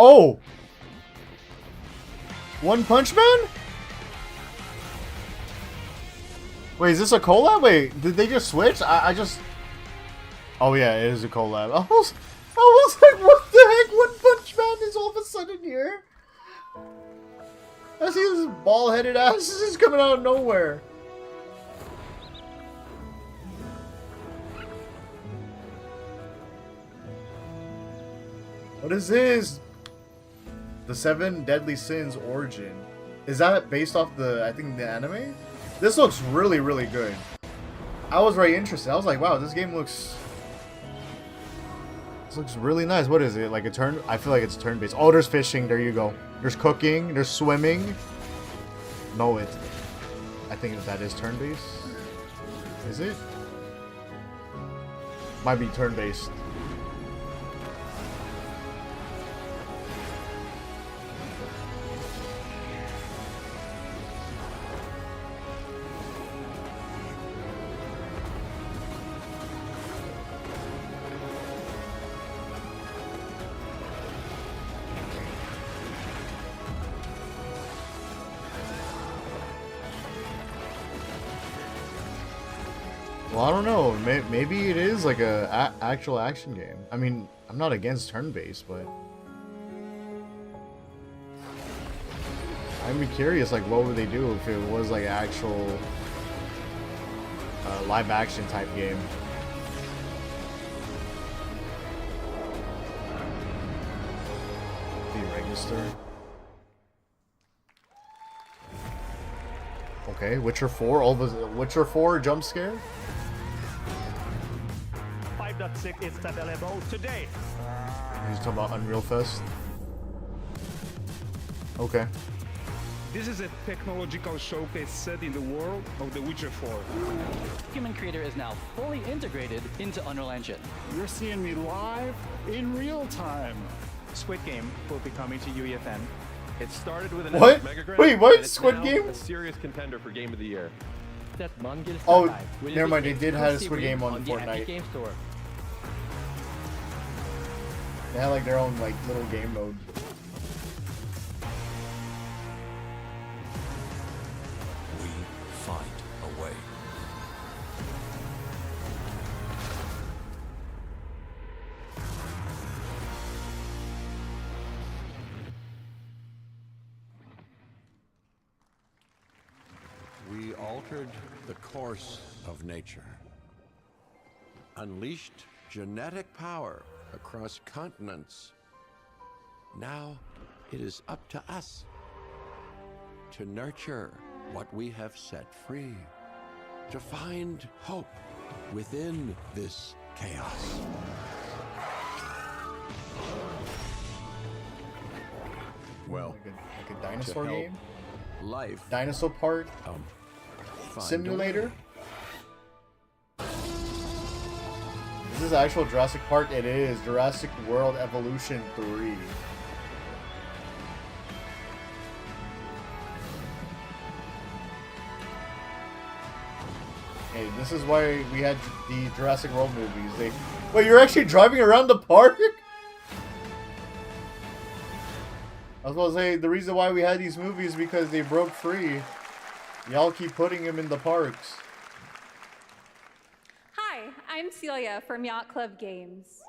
Oh! One Punch Man? Wait, is this a collab? Wait, did they just switch? I just... Oh yeah, it is a collab. I was like, what the heck? One Punch Man is all of a sudden here? I see this bald-headed ass just coming out of nowhere. What is this? The 7 Deadly Sins Origin. Is that based off the, I think, the anime? This looks really, really good. I was very interested. I was like, wow, this game looks... This looks really nice. What is it? Like a turn? I feel like it's turn-based. Oh, there's fishing. There you go. There's cooking. There's swimming. No, it... I think that is turn-based. Is it? Might be turn-based. Well, I don't know. Maybe it is like a actual action game. I mean, I'm not against turn-based, but I'd be curious, like, what would they do if it was like an actual live-action type game? Register. Okay, Witcher 4. All of a Witcher 4 jump scare. 5.6 is available today. He's talking about Unreal Fest. Okay. This is a technological showcase set in the world of The Witcher 4. Human Creator is now fully integrated into Unreal Engine. You're seeing me live in real time. Squid Game will be coming to UEFN. It started with an What? Megagram, Wait, what? and it's Squid now Game? a serious contender for Game of the Year. that Mongil Oh, Skydive will never be mind. They did have a exclusively Squid Game on the Epic Fortnite. Game Store. They had like their own like little game mode. We find a way. We altered the course of nature, unleashed genetic power across continents. Now it is up to us to nurture what we have set free, to find hope within this chaos. Well, like a dinosaur to help game? Life. Dinosaur Park? Find Simulator? Is this actual Jurassic Park? It is. Jurassic World Evolution 3. Hey, this is why we had the Jurassic World movies. Wait, you're actually driving around the park? I was going to say, the reason why we had these movies is because they broke free. Y'all keep putting them in the parks. Hi, I'm Celia from Yacht Club Games.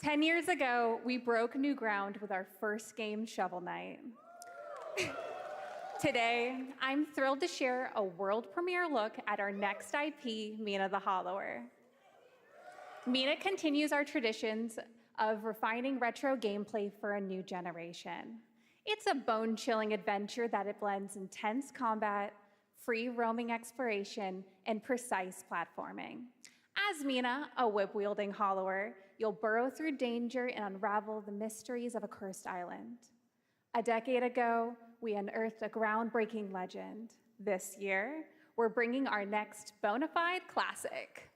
10 years ago, we broke new ground with our first game, Shovel Knight. Today, I'm thrilled to share a world premiere look at our next IP, Mina the Hollower. Mina continues our traditions of refining retro gameplay for a new generation. It's a bone-chilling adventure that it blends intense combat, free roaming exploration, and precise platforming. As Mina, a whip-wielding hollower, you'll burrow through danger and unravel the mysteries of a cursed island. A decade ago, we unearthed a groundbreaking legend. This year, we're bringing our next bona fide classic.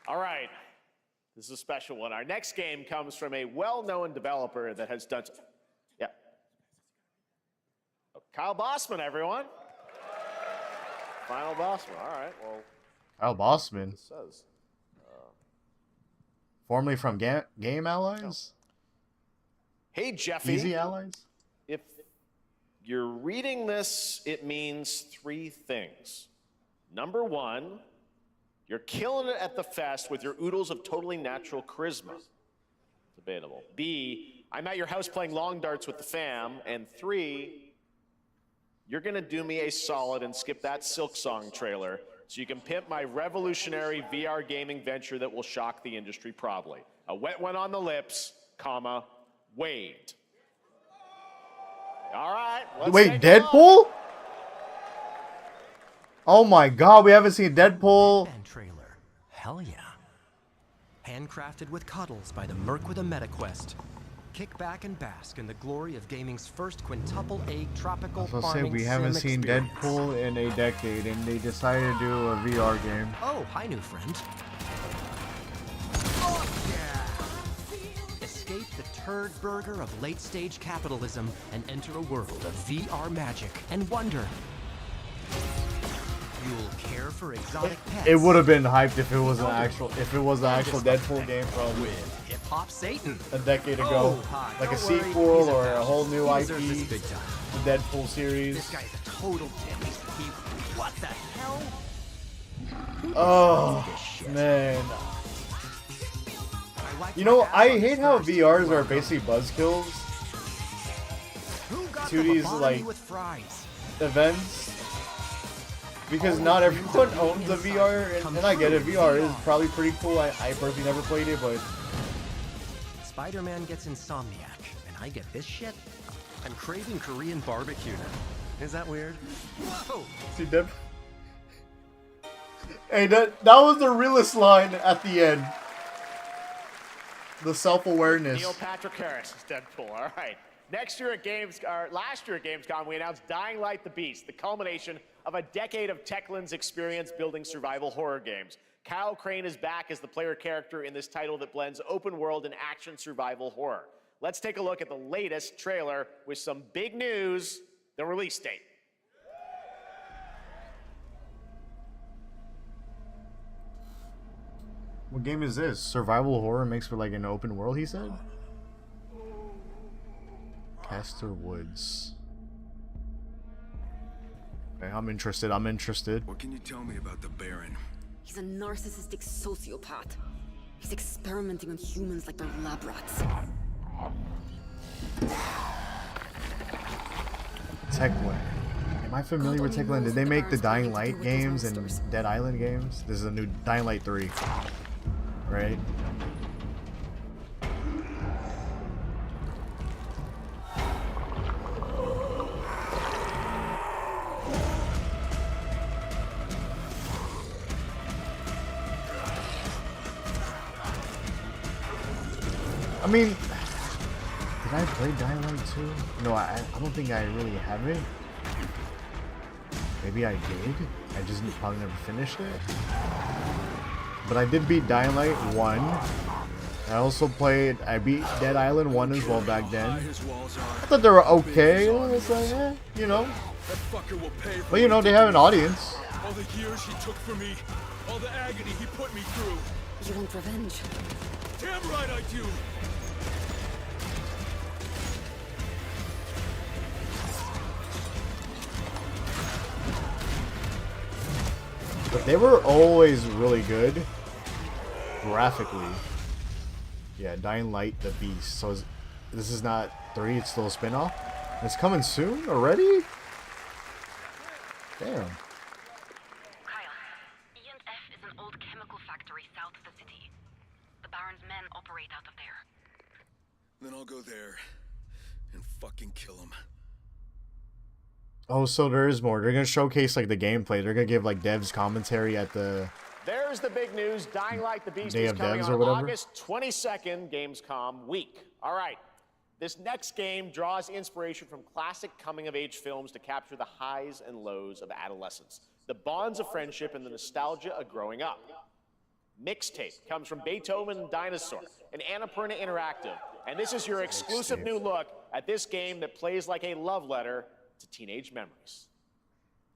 All right, this is a special one. Our next game comes from a well-known developer that has done. Yeah. Oh, Kyle Bossman, everyone. Final Bossman. All right. Well. Kyle Bossman. It says. Formerly from Game Allies? Hey, Jeffy. Easy Allies? If you're reading this, it means three things. Number one, you're killing it at the fest with your oodles of totally natural charisma. Debatable. B, I'm at your house playing long darts with the fam. And three, you're gonna do me a solid and skip that Silk Song trailer so you can pimp my revolutionary VR gaming venture that will shock the industry probably. A wet one on the lips, comma, Wade. All right. Wait, Deadpool? Oh my god, we haven't seen Deadpool. Trailer. Hell yeah. Handcrafted with cuddles by the Merc with a MetaQuest. Kick back and bask in the glory of gaming's first quintuple egg tropical I was farming say we haven't sim seen experience. Deadpool in a decade, and they decided to do a VR game. Oh, hi, new friend. Oh, yeah. Escape the turd burger of late-stage capitalism and enter a world of VR magic and wonder. You'll care for exotic pets. It would have been hyped if it was an actual Deadpool game from with Hip Hop Satan a decade ago, like a sequel or a whole new IP, the Deadpool series. This guy's a total dick. What the hell? Oh man! I You know, I hate how VRs are basically buzzkills to these like events, because not everyone owns a VR, and I get it. VR is probably pretty cool. I personally never played it, but Spider-Man gets Insomniac, and I get this shit? I'm craving Korean barbecue now. Is that weird? Whoa! see that? Hey, that was the realest line at the end. The self-awareness. Neil Patrick Harris is Deadpool. All right. Last year at Gamescom, we announced Dying Light: The Beast, the culmination of a decade of Techland's experience building survival horror games. Kyle Crane is back as the player character in this title that blends open world and action survival horror. Let's take a look at the latest trailer with some big news, the release date. What game is this? Survival horror mixed with like an open world, he said? Castor Woods. Okay, I'm interested. What can you tell me about the Baron? He's a narcissistic sociopath. He's experimenting on humans like they're lab rats. Techland. Am I familiar with Techland? Did they make the Dying Light games and Dead Island games? This is a new Dying Light 3. Right? I mean, did I play Dying Light 2? No, I don't think I really have it. Maybe I did. I just probably never finished it. But I did beat Dying Light 1. I also I beat Dead Island 1 as well back then. I thought they were okay. It was like, you know. But you know, they have an audience. All the years he took from me, all the agony he put me through. You want revenge? Damn right I do. But they were always really good graphically. Yeah, Dying Light: The Beast. So this is not 3, it's still a spin-off. It's coming soon already? Damn. Kyle, E&F is an old chemical factory south of the city. The Baron's men operate out of there. Then I'll go there and fucking kill him. Oh, so there is more. They're gonna showcase like the gameplay. They're gonna give like devs commentary at the There's the big news. Dying Light: The Beast Day is of coming Devs on or whatever? August 22nd, Gamescom week. All right. This next game draws inspiration from classic coming-of-age films to capture the highs and lows of adolescence, the bonds of friendship, and the nostalgia of growing up. Mixtape comes from Beethoven and Dinosaur, and Annapurna Interactive. And this is your exclusive new look at this game that plays like a love letter to teenage memories.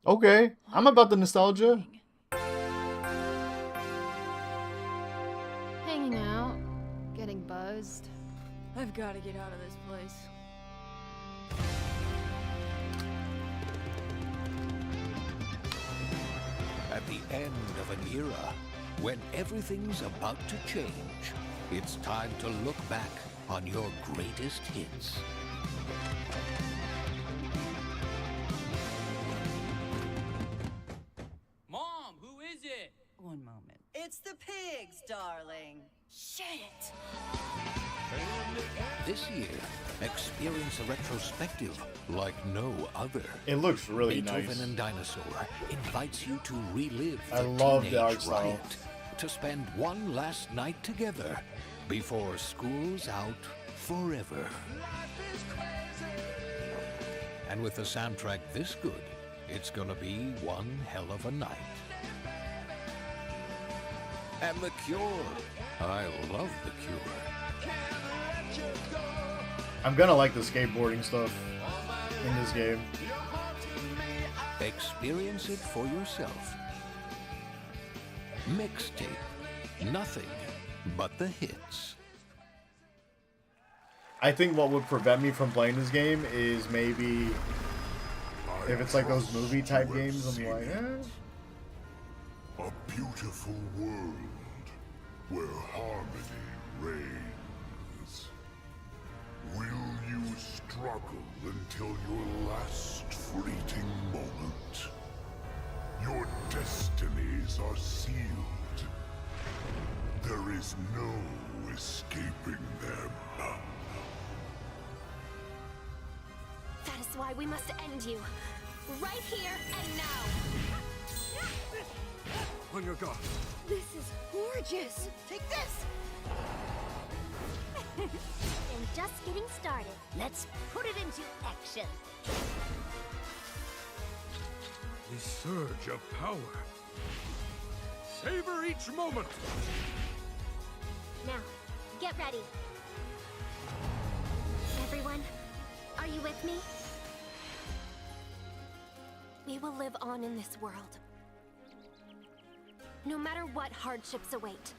Okay, I'm about the nostalgia. Hanging out, getting buzzed. I've got to get out of this place. At the end of an era, when everything's about to change, it's time to look back on your greatest hits. Mom, who is it? One moment. It's the pigs, darling. Shit! This year, experience a retrospective like no other. It looks really Beethoven nice. and Dinosaur invites you to relive I the love the teenage art style. riot, to spend one last night together before school's out forever. And with a soundtrack this good, it's gonna be one hell of a night. And The Cure. I love The Cure. I'm gonna like the skateboarding stuff in this game. Experience it for yourself. Mixtape. Nothing but the hits. I think what would prevent me from playing this game is maybe if it's like those movie type games. I'm like, A beautiful world where harmony reigns. Will you struggle until your last fleeting moment? Your destinies are sealed. There is no escaping them. That is why we must end you. Right here and now. On your guard. This is gorgeous. Take this. And just getting started. Let's put it into action. The surge of power. Savor each moment. Now, get ready. Everyone, are you with me? We will live on in this world. No matter what hardships await.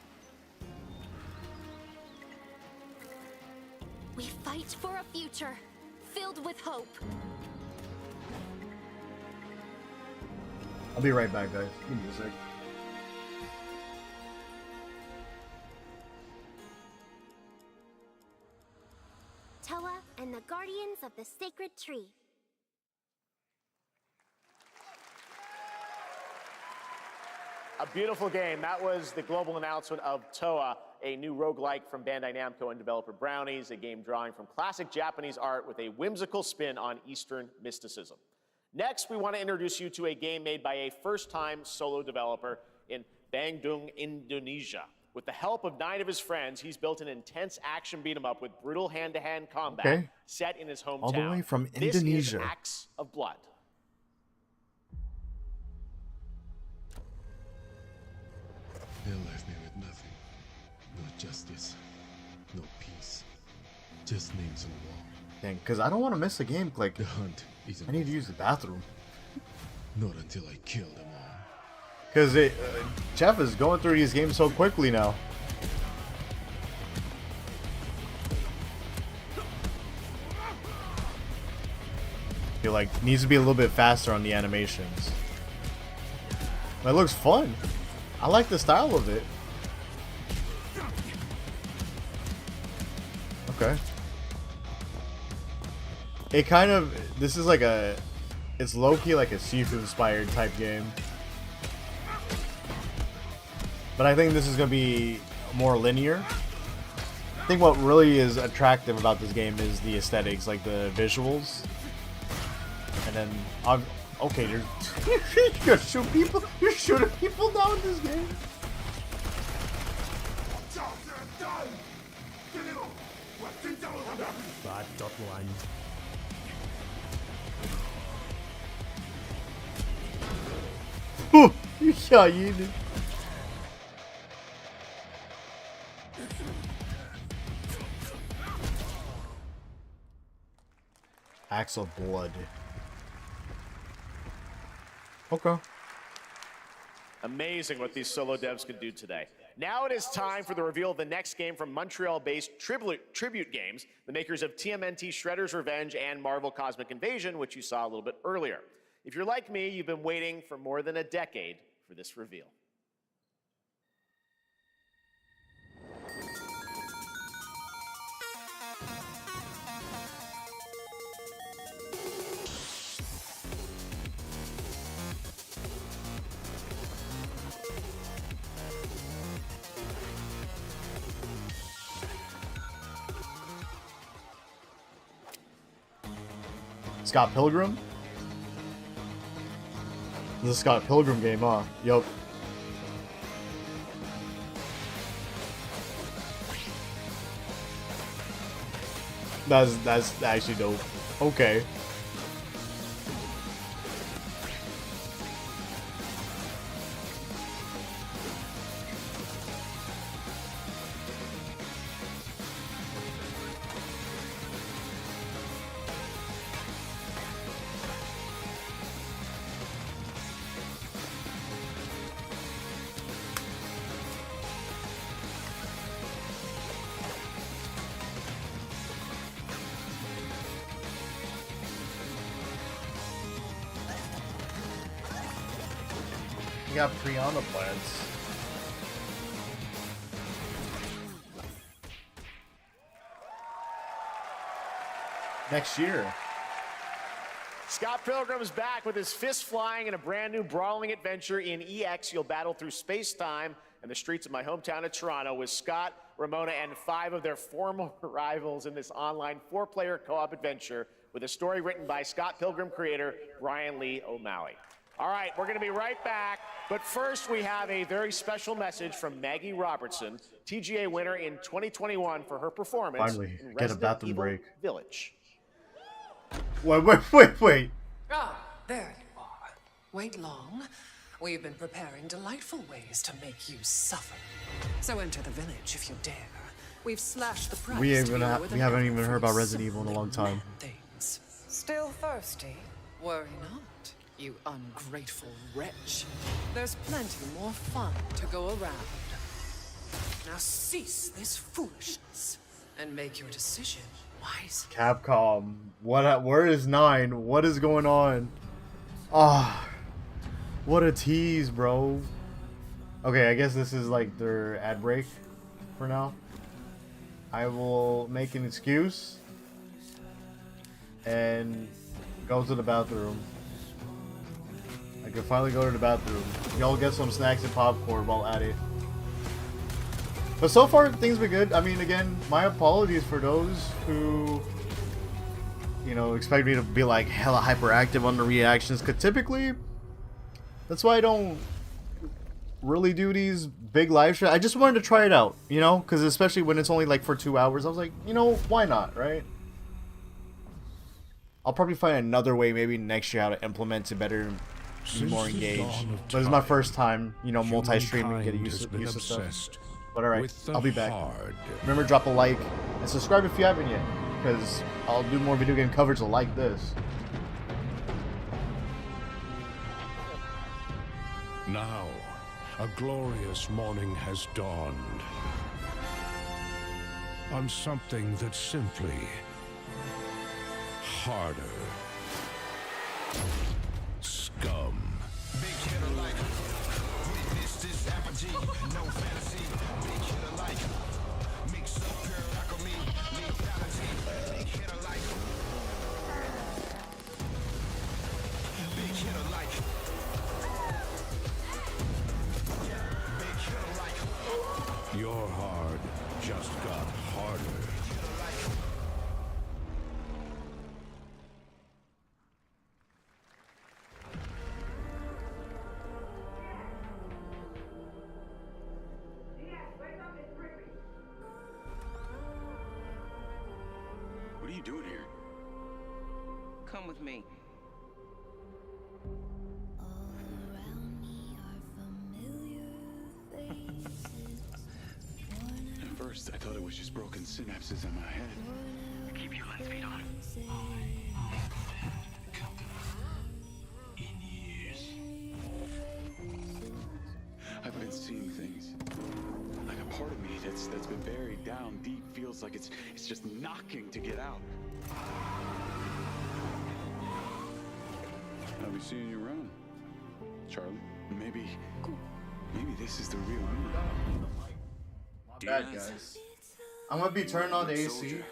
We fight for a future filled with hope. I'll be right back, guys. Give me a sec. Toa and the Guardians of the Sacred Tree. A beautiful game. That was the global announcement of Toa, a new roguelike from Bandai Namco and developer Brownies, a game drawing from classic Japanese art with a whimsical spin on Eastern mysticism. Next, we want to introduce you to a game made by a first-time solo developer in Bandung, Indonesia. With the help of 9 of his friends, he's built an intense action beat-em-up with brutal hand-to-hand combat set in his hometown. All the way from This is Indonesia. Acts of Blood. They left me with nothing. No justice. No peace. Just names on the wall. Dang, because I don't want to miss a game. Like, The hunt isn't I need to use the bathroom. Not until I kill them all. Because Geoff is going through these games so quickly now. He like needs to be a little bit faster on the animations. But it looks fun. I like the style of it. Okay. It kind of, this is like a, it's low-key like a Sifu inspired type game. But I think this is going to be more linear. I think what really is attractive about this game is the aesthetics, like the visuals. And then, okay, you're gonna shoot people? You're shooting people now in this game? Bad dot line. Yeah, you did. Acts of Blood. Okay. Amazing what these solo devs can do today. Now it is time for the reveal of the next game from Montreal-based Tribute Games, the makers of TMNT Shredder's Revenge and Marvel Cosmic Invasion, which you saw a little bit earlier. If you're like me, you've been waiting for more than a decade for this reveal. Scott Pilgrim? This is a Scott Pilgrim game, huh? Yup. That's actually dope. Okay. You got Priana plants. next year. Scott Pilgrim's back with his fists flying in a brand new brawling adventure in EX. You'll battle through space-time and the streets of my hometown of Toronto with Scott, Ramona, and 5 of their former rivals in this online 4-player co-op adventure with a story written by Scott Pilgrim creator Brian Lee O'Malley. All right, we're going to be right back, but first we have a very special message from Maggie Robertson, TGA winner in 2021 for her performance Finally, in get a Resident bathroom Evil break. Village. Wait. Ah, there you are. Wait long. We've been preparing delightful ways to make you suffer. So enter the village if you dare. We've slashed the price. We haven't even heard about Resident Evil in a long time. Things. Still thirsty? Worry not, you ungrateful wretch. There's plenty more fun to go around. Now cease this foolishness and make your decision wisely. Capcom, where is 9? What is going on? Ah, what a tease, bro. Okay, I guess this is like their ad break for now. I will make an excuse and go to the bathroom. I can finally go to the bathroom. Y'all get some snacks and popcorn while at it. But so far, things been good. I mean, again, my apologies for those who, you know, expect me to be like hella hyperactive on the reactions. Because typically, that's why I don't really do these big live streams. I just wanted to try it out, you know? Because especially when it's only like for 2 hours, I was like, you know, why not, right? I'll probably find another way maybe next year how to implement it better, be more engaged. But it's my first time, you know, multi-streaming, getting used to stuff. But alright, I'll be back. Remember, drop a like and subscribe if you haven't yet, because I'll do more video game coverage like this. Now, a glorious morning has dawned on something that's simply harder. Scum. Big hitter like witness this apogee, no fantasy. Big hitter like mix up pure alchemy, lethality. Big hitter like big hitter like big hitter like your hard just got harder. What are you doing here? Come with me. At first, I thought it was just broken synapses in my head. Keep your lens feet on. In years, I've been seeing things. Like a part of me that's been buried down deep feels like it's just knocking to get out. I'll be seeing you around, Charlie. Maybe this is the real me. Bad guys. I'm gonna be turning on the AC.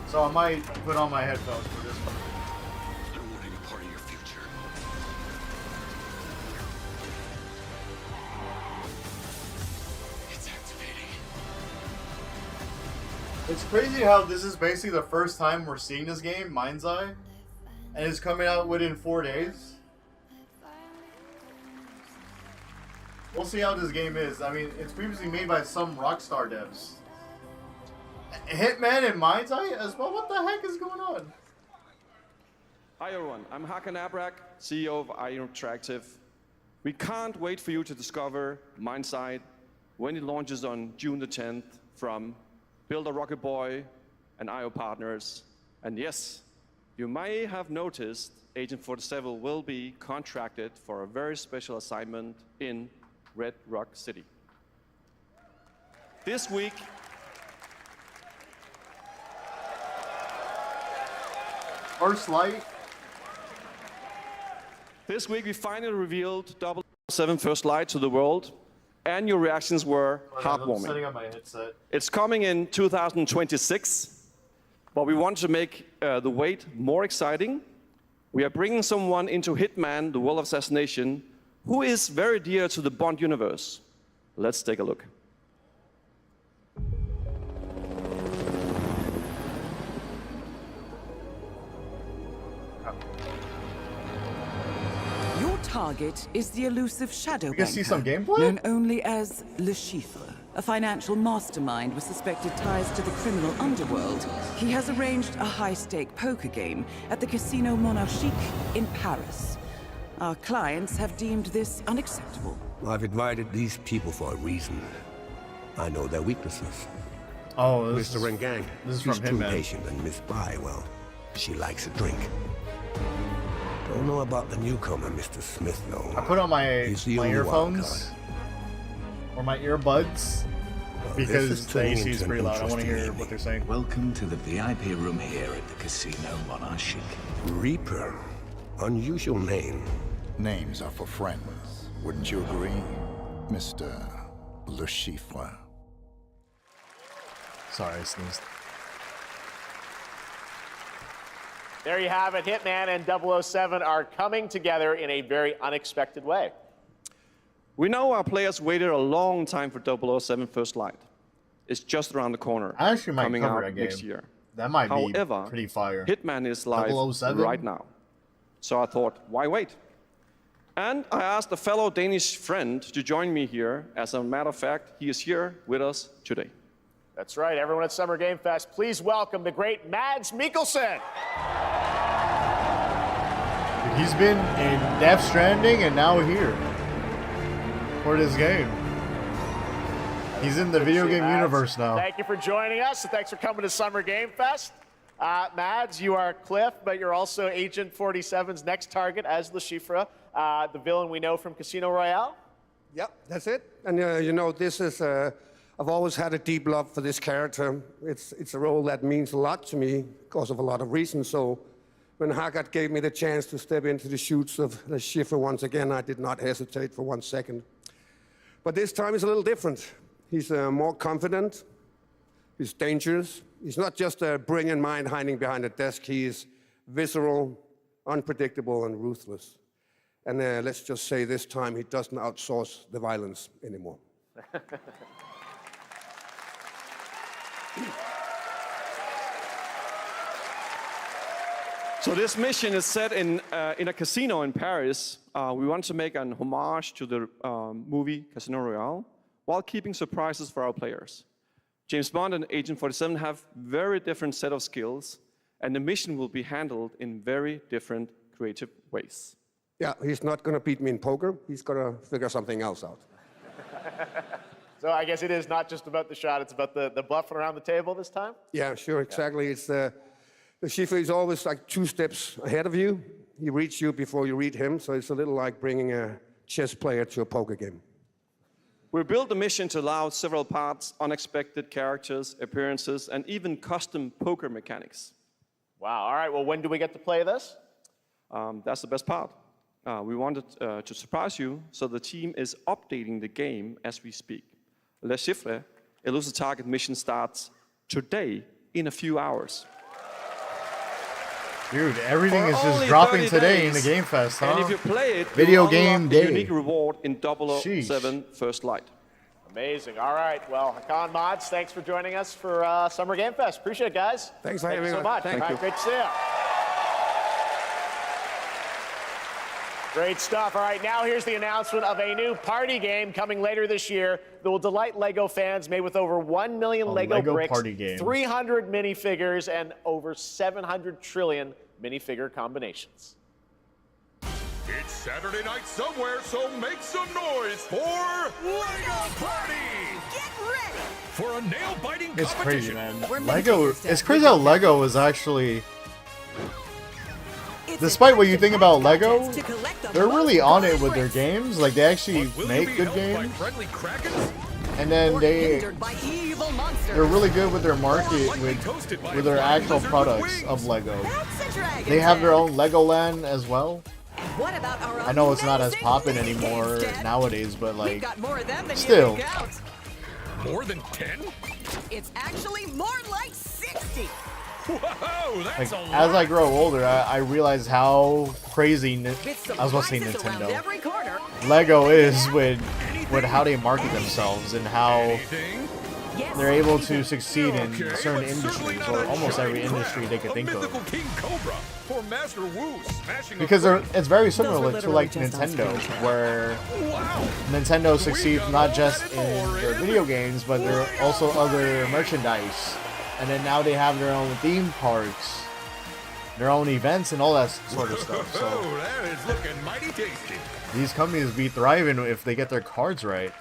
So I might put on my headphones for this one. I don't want any part of your future. It's activating. It's crazy how this is basically the first time we're seeing this game, Mind's Eye, and it's coming out within 4 days. We'll see how this game is. I mean, it's previously made by some Rockstar devs. Hitman and Mind's Eye as well? What the heck is going on? Hi everyone, I'm Hakan Abrak, CEO of IO Interactive. We can't wait for you to discover Mind's Eye when it launches on June the 10th from Builder Rocket Boy and IO partners. And yes, you may have noticed Agent 47 will be contracted for a very special assignment in Red Rock City. This week, First Light. This week we finally revealed 007 First Light to the world. and your reactions were I'm heartwarming. setting up my headset. It's coming in 2026, but we want to make the wait more exciting. We are bringing someone into Hitman, the World of Assassination, who is very dear to the Bond universe. Let's take a look. Your target is the elusive shadow We can see some banker, gameplay? known only as Le Chiffre, a financial mastermind with suspected ties to the criminal underworld. He has arranged a high-stake poker game at the Casino Monarchique in Paris. Our clients have deemed this unacceptable. I've invited these people for a reason. I know their weaknesses. Oh, Mr. Rengang. This is He's from him, too man. patient, and Miss Bai, well, she likes a drink. Don't know about the newcomer, Mr. Smith, though. I put on my He's the my only wild earphones or my earbuds because the AC is pretty loud. I want to hear what they're saying. Welcome to the VIP room here at the Casino Monarchique. Reaper. Unusual name. Names are for friends. Wouldn't you agree, Mr. Le Chiffre? Sorry, I sneezed. There you have it. Hitman and 007 are coming together in a very unexpected way. We know our players waited a long time for 007 First Light. It's just around the corner. I actually might coming cover out that next game. year. That might However, be pretty fire. Hitman is live 007? right now. So I thought, why wait? And I asked a fellow Danish friend to join me here. As a matter of fact, he is here with us today. That's right. Everyone at Summer Game Fest, please welcome the great Mads Mikkelsen. He's been in Death Stranding and now here for this game. He's in the video game universe now. Thank you for joining us, and thanks for coming to Summer Game Fest. Mads, you are Cliff, but you're also Agent 47's next target as Le Chiffre, the villain we know from Casino Royale. Yep, that's it. And you know, this is, I've always had a deep love for this character. It's a role that means a lot to me because of a lot of reasons. So when Haggard gave me the chance to step into the shoes of Le Chiffre once again, I did not hesitate for 1 second. But this time is a little different. He's more confident. He's dangerous. He's not just a brilliant mind hiding behind a desk. He is visceral, unpredictable, and ruthless. And let's just say this time he doesn't outsource the violence anymore. So this mission is set in a casino in Paris. We want to make an homage to the movie Casino Royale while keeping surprises for our players. James Bond and Agent 47 have very different set of skills, and the mission will be handled in very different creative ways. Yeah, he's not going to beat me in poker. He's going to figure something else out. So I guess it is not just about the shot, it's about the bluffing around the table this time? Yeah, sure, exactly. It's the Chiffre is always like 2 steps ahead of you. He reads you before you read him, so it's a little like bringing a chess player to a poker game. We built the mission to allow several parts, unexpected characters, appearances, and even custom poker mechanics. Wow, all right, well, when do we get to play this? That's the best part. We wanted to surprise you, so the team is updating the game as we speak. Le Chiffre, Elusive Target mission starts today in a few hours. Dude, everything For is just only dropping 30 today in the days. Game Fest, huh? And if you play it, Video you'll game unlock day. a unique reward in 007 Sheesh. First Light. Amazing. All right. Well, Hakan Mods, thanks for joining us for Summer Game Fest. Appreciate it, guys. Thanks for Thank you having so us. much. Thank All right, you. great to see you. Great stuff. All right, now here's the announcement of a new party game coming later this year that will delight LEGO fans, made with over 1 million LEGO bricks, party game. 300 minifigures, and over 700 trillion minifigure combinations. It's Saturday night somewhere, so make some noise for LEGO Party! Get ready! For a nail-biting It's crazy, competition. man. Lego. It's crazy how Lego is actually. Despite what you think about Lego, they're really on it with their games. Like, they actually make good games. And then they're really good with their market, with their actual products of Lego. They have their own Legoland as well. What about our I know it's not as amazing poppin' mini games, anymore Dad? nowadays, but We've like, got more of them than still. you can count. More than 10? It's actually more like 60. Whoa, that's Like, a lot. as I grow older, I realize how crazy With I was about to say surprises around Nintendo. every corner. Lego is with how they market themselves and how they're able to succeed in certain industries, or almost every industry they could think Mythical of. King Cobra for Master Wu smashing Because it's very similar to literally like just on Nintendo, screen. where Nintendo succeeds not just in their video games, but there are also other merchandise. And then now they have their own theme parks, their own events, and all that sort of stuff. So Oh, that is looking mighty tasty. these companies be thriving if they get their cards right.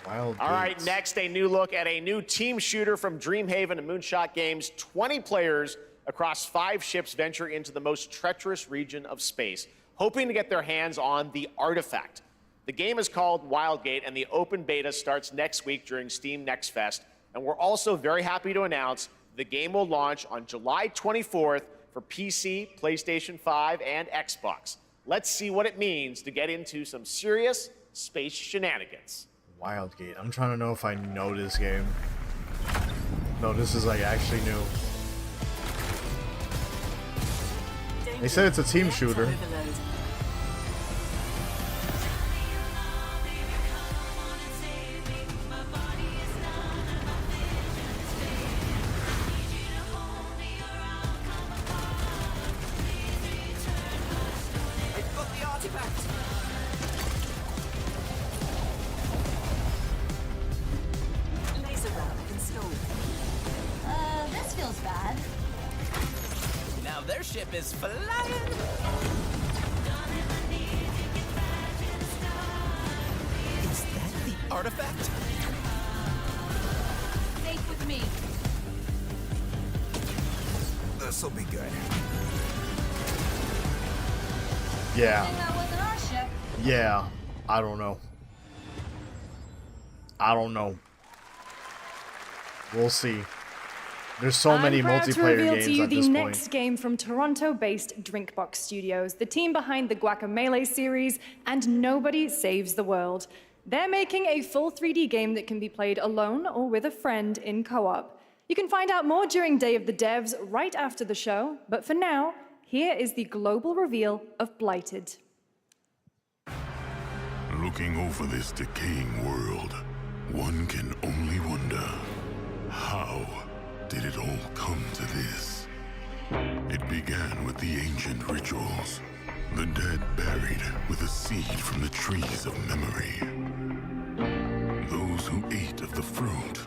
Wild All right, Gates. next, a new look at a new team shooter from Dreamhaven and Moonshot Games. 20 players across 5 ships venture into the most treacherous region of space, hoping to get their hands on the artifact. The game is called Wildgate, and the open beta starts next week during Steam Next Fest. And we're also very happy to announce the game will launch on July 24th for PC, PlayStation 5, and Xbox. Let's see what it means to get into some serious space shenanigans. Wildgate. I'm trying to know if I know this game. No, this is like actually new. They said it's a team shooter. This feels bad. Now their ship is flying. Is that the artifact? Safe with me. This'll be good. Yeah. That wasn't our ship. Yeah. I don't know. I don't know. We'll see. There's so many I'm proud to multiplayer reveal games to you at the this next point. game from Toronto-based Drinkbox Studios, the team behind the Guacamelee series and Nobody Saves the World. They're making a full 3D game that can be played alone or with a friend in co-op. You can find out more during Day of the Devs right after the show, but for now, here is the global reveal of Blighted. Looking over this decaying world, one can only wonder, how did it all come to this? It began with the ancient rituals, the dead buried with a seed from the trees of memory. Those who ate of the fruit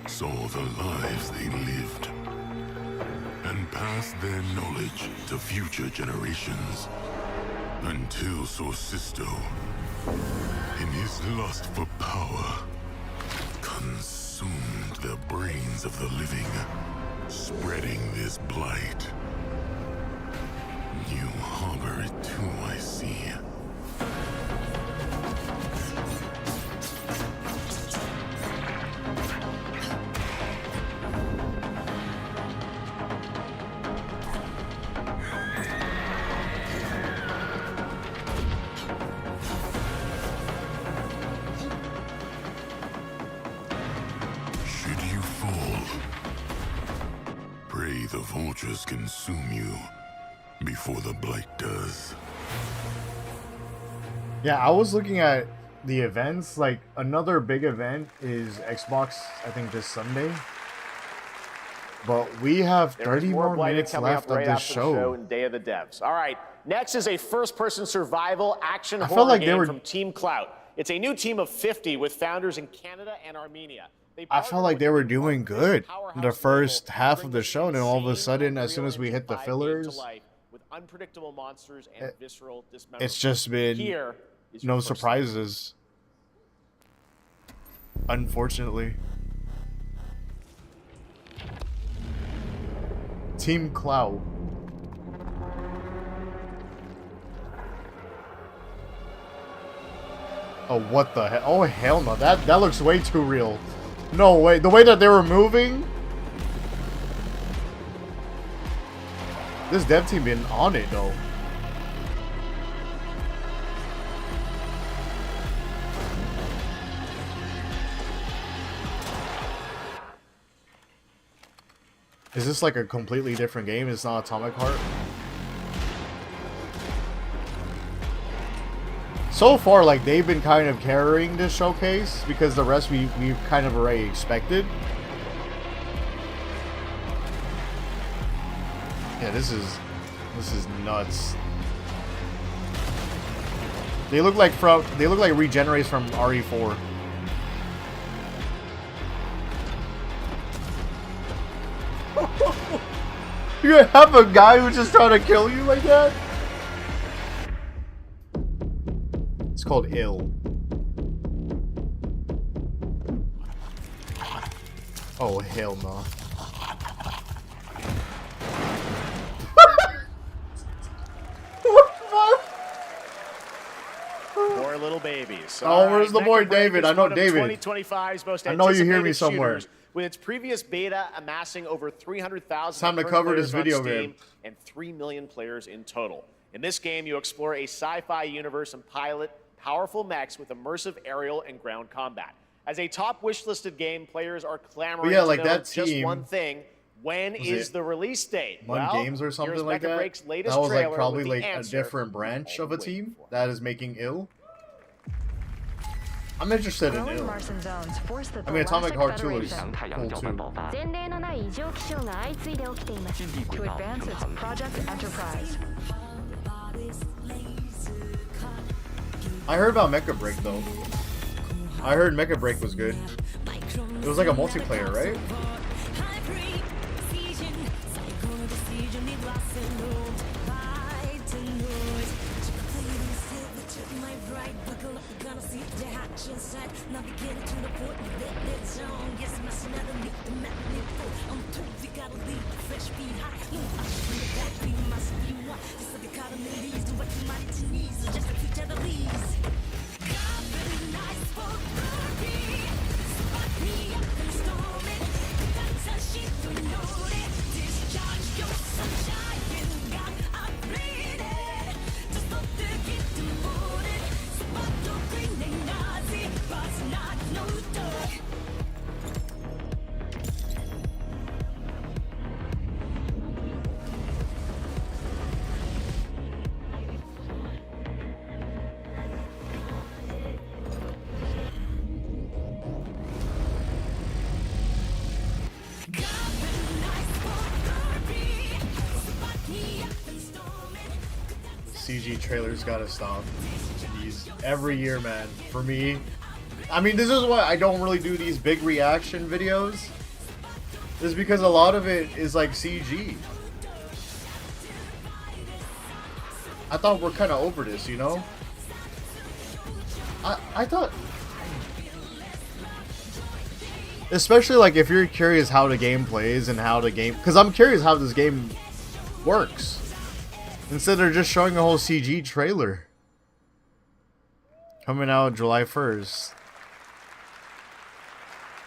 saw the lives they lived and passed their knowledge to future generations until Sorcisto, in his lust for power, consumed the brains of the living, spreading this blight. You harbor it too, I see. Should you fall, pray the vultures consume you before the blight does. Yeah, I was looking at the events. Like, another big event is Xbox, I think, this Sunday. But we have There's 30 more more Blighted minutes coming left up right of this after the show show. and Day of the Devs. All right, next is a first-person survival action I horror felt like they game were- from Team Clout. It's a new team of 50 with founders in Canada and Armenia. They I felt like they were doing good the first half of the show, and then all of a sudden, as soon as we hit the fillers, with unpredictable monsters and visceral dismemberment. it's just been Here is your no first surprises. Unfortunately. Team Clout. Oh, what the hell? Oh, hell no. That looks way too real. No way. The way that they were moving? This dev team been on it though. Is this like a completely different game? It's not Atomic Heart? So far, like, they've been kind of carrying this showcase because the rest we've kind of already expected. Yeah, this is nuts. They look like regenerates from RE4. You have a guy who's just trying to kill you like that? It's called Ill. Oh, hell no. Poor little babies. Oh, where's the boy David? I know David. 2025's most I know you hear me anticipated somewhere. shooters, with its previous beta amassing over 300,000 Time to cover this video game. and 3 million players in total. In this game, you explore a sci-fi universe and pilot powerful mechs with immersive aerial and ground combat. As a top wish-listed game, players are clamoring yeah, like to know that just team- one thing. When Was is it the release date? One Well, Games or something here's like Mecha that. Break's latest That was like trailer probably with the like a answer different branch of a team that is making Ill. I'm interested in Ill. I mean, Atomic Heart 2 looks cool too. 前例のない異常気象が相次いで起きています To advance its Project Enterprise. I heard about Mecha Break though. I heard Mecha Break was good. It was like a multiplayer, right? CG trailers gotta stop. These every year, man. For me, I mean, this is why I don't really do these big reaction videos. Is because a lot of it is like CG. I thought we're kind of over this, you know. I thought, especially like if you're curious how the game plays and how the game, because I'm curious how this game works. Instead of just showing a whole CG trailer. Coming out July 1st.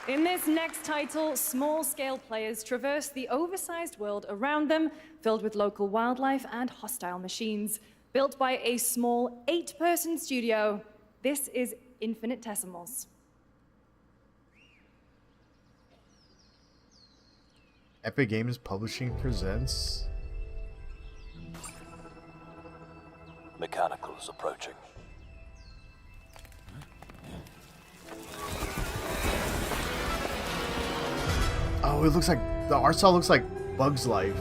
In this next title, small-scale players traverse the oversized world around them, filled with local wildlife and hostile machines. Built by a small 8-person studio, this is Infinitesimals. Epic Games Publishing presents... Mechanicals approaching. Oh, it looks like the art style looks like Bug's Life.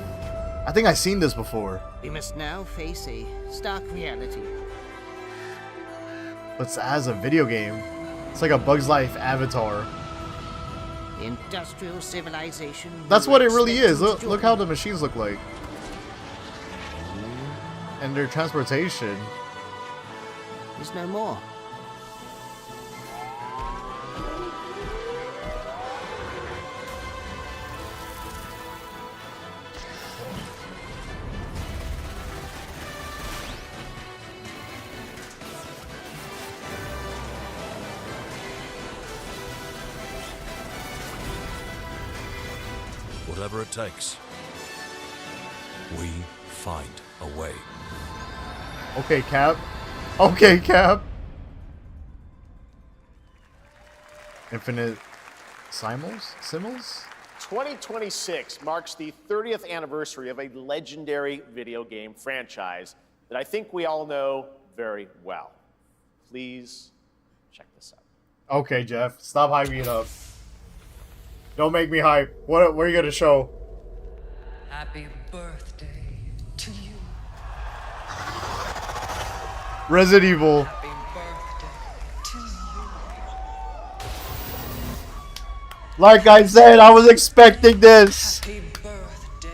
I think I've seen this before. We must now face a stark reality. But as a video game, it's like a Bug's Life avatar. Industrial civilization. That's what it really is. Look how the machines look like. And their transportation. There's no more. Whatever it takes, we find a way. Okay, Cap. Okay, Cap. Infinite Simals? 2026 marks the 30th anniversary of a legendary video game franchise that I think we all know very well. Please check this out. Okay, Jeff. Stop hyping it up. Don't make me hype. What are you gonna show? Happy birthday to you. Resident Evil. Happy birthday to you. Like I said, I was expecting this. Happy birthday.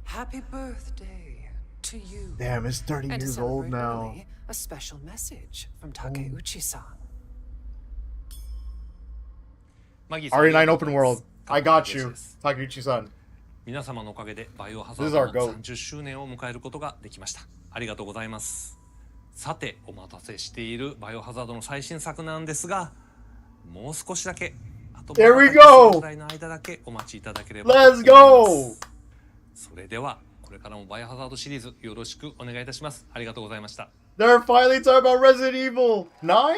Happy birthday to you. Damn, it's 30 And to years old celebrate now. early, a special message from Takeuchi-san. RE9 open world. I got you. Takeuchi-san. 皆様のおかげでバイオハザ This ー is ド our の goat. 30周年を迎えることができました。ありがとうございます。さて、お待たせしているバイオハザードの最新作なんですが、もう少しだけ、あと There we まだ go! ぐらいの間だけお待ちいただければと Let's 思います。 go! それでは、これからもバイオハザードシリーズよろしくお願いいたします。ありがとうございました。They're finally talking about Resident Evil 9?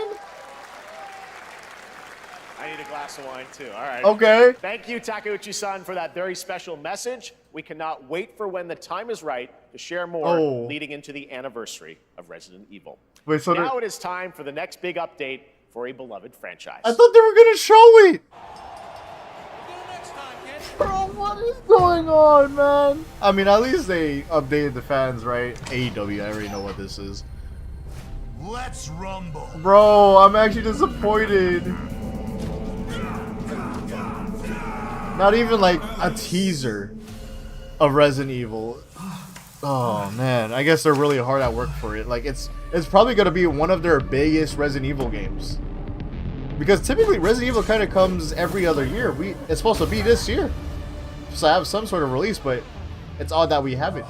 I need a glass of wine too. All right. Okay. Thank you, Takeuchi-san, for that very special message. We cannot wait for when the time is right to share more leading into the anniversary of Resident Evil. Wait, so now it is time for the next big update for a beloved franchise. I thought they were gonna show it. Bro, what is going on, man? I mean, at least they updated the fans, right? AEW, I already know what this is. Let's rumble. Bro, I'm actually disappointed. Not even like a teaser of Resident Evil. Oh man, I guess they're really hard at work for it. Like it's probably gonna be one of their biggest Resident Evil games. Because typically Resident Evil kind of comes every other year. It's supposed to be this year. So I have some sort of release, but it's odd that we haven't.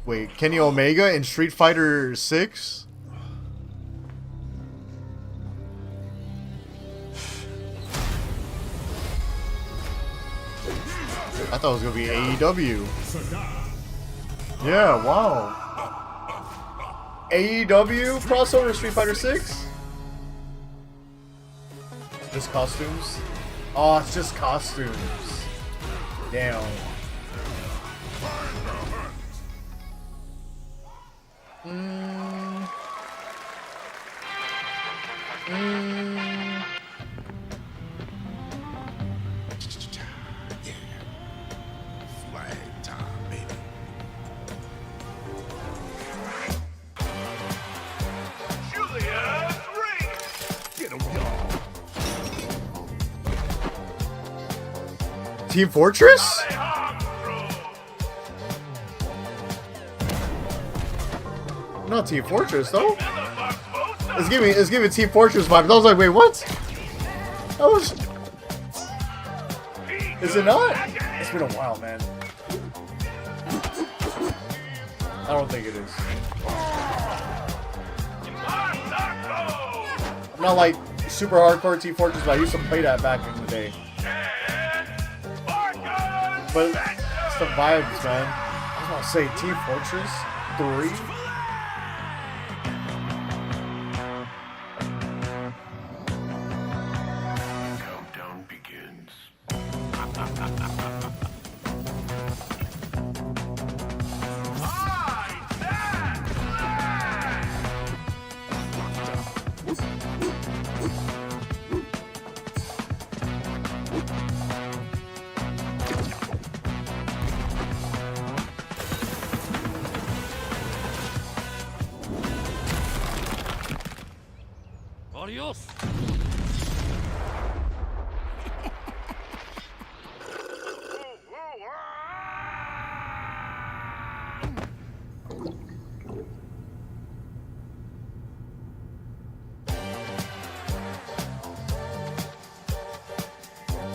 Wait, Kenny Omega in Street Fighter 6? I thought it was gonna be AEW. Yeah, wow. AEW crossover Street Fighter 6? Just costumes? Oh, it's just costumes. Damn. Flag time, baby. Julia's ring. Get him, y'all. Team Fortress? Not Team Fortress though. It's giving Team Fortress vibes. I was like, wait, what? That was. Is it not? It's been a while, man. I don't think it is. I'm not like super hardcore Team Fortress, but I used to play that back in the day. But it's the vibes, man. I was gonna say Team Fortress 3. Countdown begins. Adios.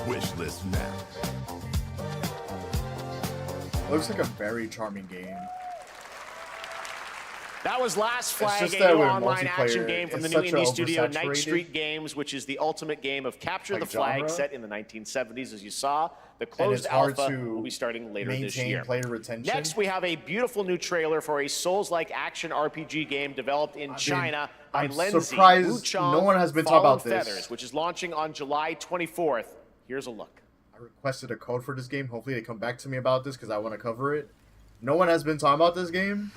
Wish list now. Looks like a very charming game. That was Last Flag, just a that new with online action multiplayer, game from the it's new such a indie studio Night oversaturated, Street Games, which is the ultimate game of capture the like, flag genre. set in the 1970s, as you saw. The And closed it's hard alpha to will be starting later this maintain year. player retention. Next, we have a beautiful new trailer for a Souls-like action RPG game developed in China by I'm Lenzi, surprised Wuchang no one has been talking Fallen about this. Feathers, which is launching on July 24th. Here's a look. I requested a code for this game. Hopefully they come back to me about this because I want to cover it. No one has been talking about this game.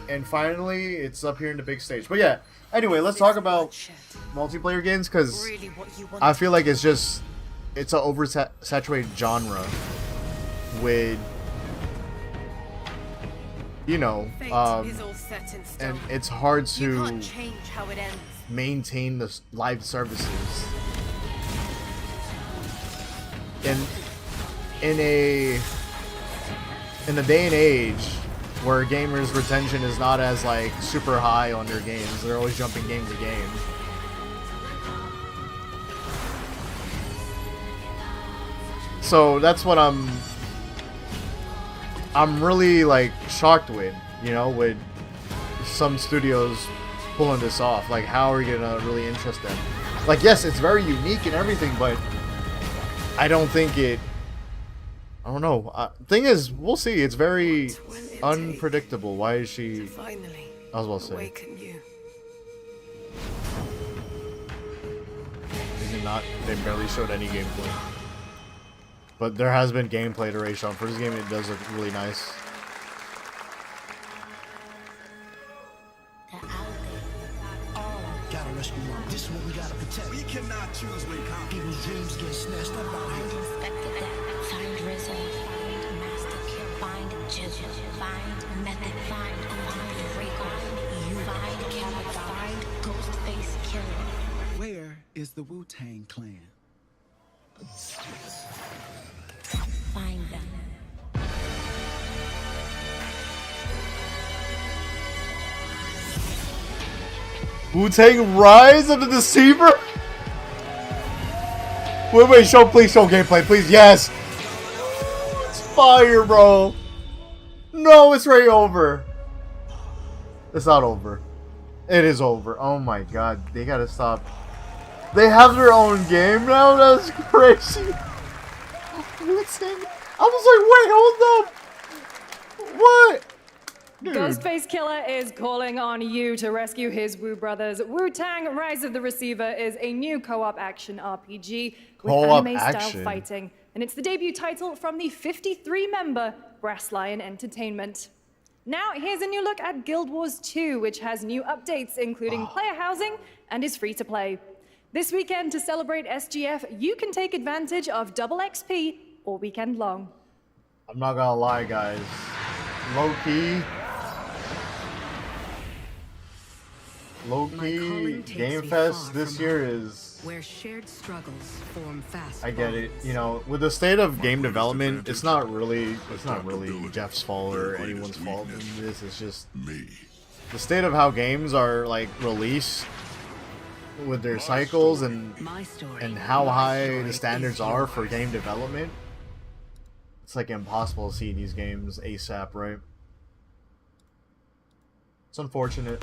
And finally, it's up here in the big stage. But yeah, anyway, let's talk about multiplayer games because I feel like it's an oversaturated genre with, you know, and it's hard to maintain the live services. In the day and age where gamers' retention is not as like super high on their games, they're always jumping game to game. So that's what I'm really like shocked with, you know, with some studios pulling this off. Like, how are you gonna really interest them? Like, yes, it's very unique and everything, but I don't think it. I don't know. Thing is, we'll see. It's very unpredictable. Why is she? I was about to say. They barely showed any gameplay. But there has been gameplay duration. For this game, it does look really nice. Gotta rescue them. This is what we gotta protect. We cannot choose when people's dreams get snatched up out here. Inspector that. Find RZA. Find Master Kill. Find Jizzle. Find Method. Find Raycon. You find Capcom. Find Ghostface Killer. Where is the Wu-Tang Clan? Find them. Wu-Tang Rise of the Deceiver? Wait, please show gameplay, please, yes! It's fire, bro! No, it's right over! It's not over. It is over. Oh my god, they gotta stop. They have their own game now? That's crazy. Wu-Tang. I was like, wait, hold up! What? Dude. Ghostface Killer is calling on you to rescue his Wu brothers. Wu-Tang Rise of the Receiver is a new co-op action RPG with anime-style fighting. And it's the debut title from the 53-member Brass Lion Entertainment. Now, here's a new look at Guild Wars 2, which has new updates, including player housing, and is free to play. This weekend, to celebrate SGF, you can take advantage of double XP all weekend long. I'm not gonna lie, guys. Low-key, Game Fest this year is... Where shared struggles form fast. I get it. You know, with the state of game development, it's not really Geoff's fault or anyone's fault in this. It's just the state of how games are like released with their cycles and how high the standards are for game development. It's like impossible to see these games ASAP, right? It's unfortunate.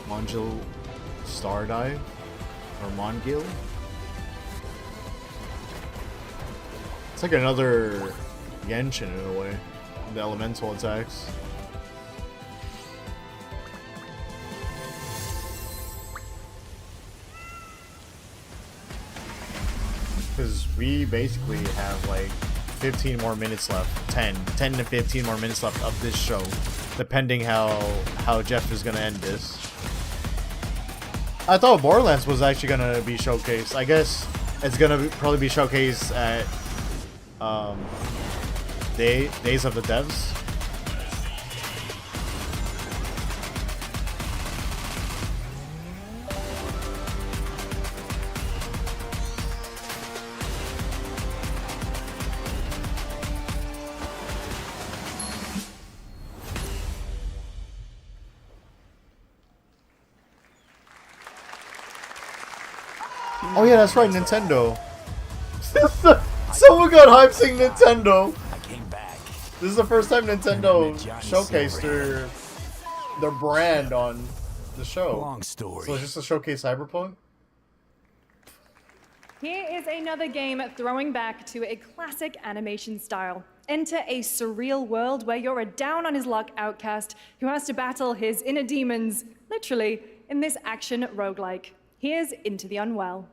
Mongil Stardive or Mongil. It's like another Genshin in a way. The elemental attacks. Because we basically have like 15 more minutes left. 10 to 15 more minutes left of this show. Depending how Geoff is going to end this. I thought Borderlands was actually gonna be showcased. I guess it's gonna probably be showcased at Days of the Devs. Oh yeah, that's right, Nintendo. Someone got hyped saying Nintendo. This is the first time Nintendo showcased their brand on the show. Long story. So it's just to showcase Cyberpunk? Here is another game throwing back to a classic animation style. Enter a surreal world where you're a down-on-his-luck outcast who has to battle his inner demons, literally, in this action roguelike. Here's Into the Unwell.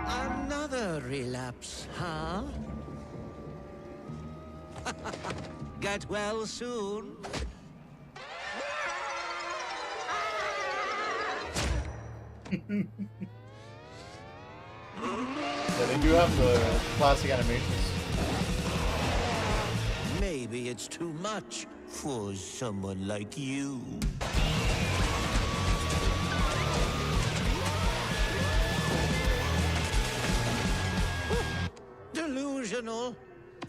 Another relapse, huh? Get well soon. Yeah, they do have the classic animations. Maybe it's too much for someone like you. Delusional.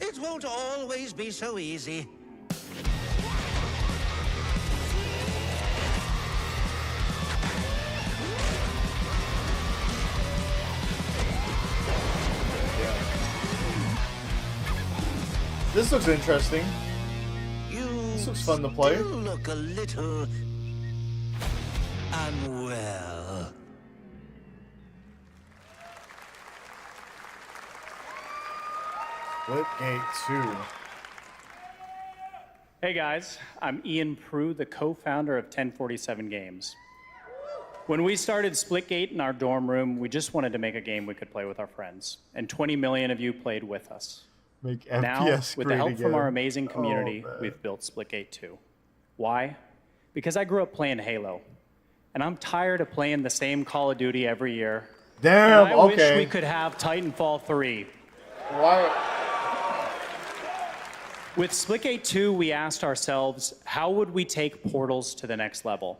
It won't always be so easy. This looks interesting. This looks fun to play. You look a little unwell. Splitgate 2. Hey guys, I'm Ian Prue, the co-founder of 1047 Games. When we started Splitgate in our dorm room, we just wanted to make a game we could play with our friends, and 20 million of you played with us. Make Now, FPS with the help great from our again. amazing community, Oh, man. we've built Splitgate 2. Why? Because I grew up playing Halo, and I'm tired of playing the same Call of Duty every year. Damn, And I wish okay. we could have Titanfall 3. Why? With Splitgate 2, we asked ourselves, how would we take portals to the next level?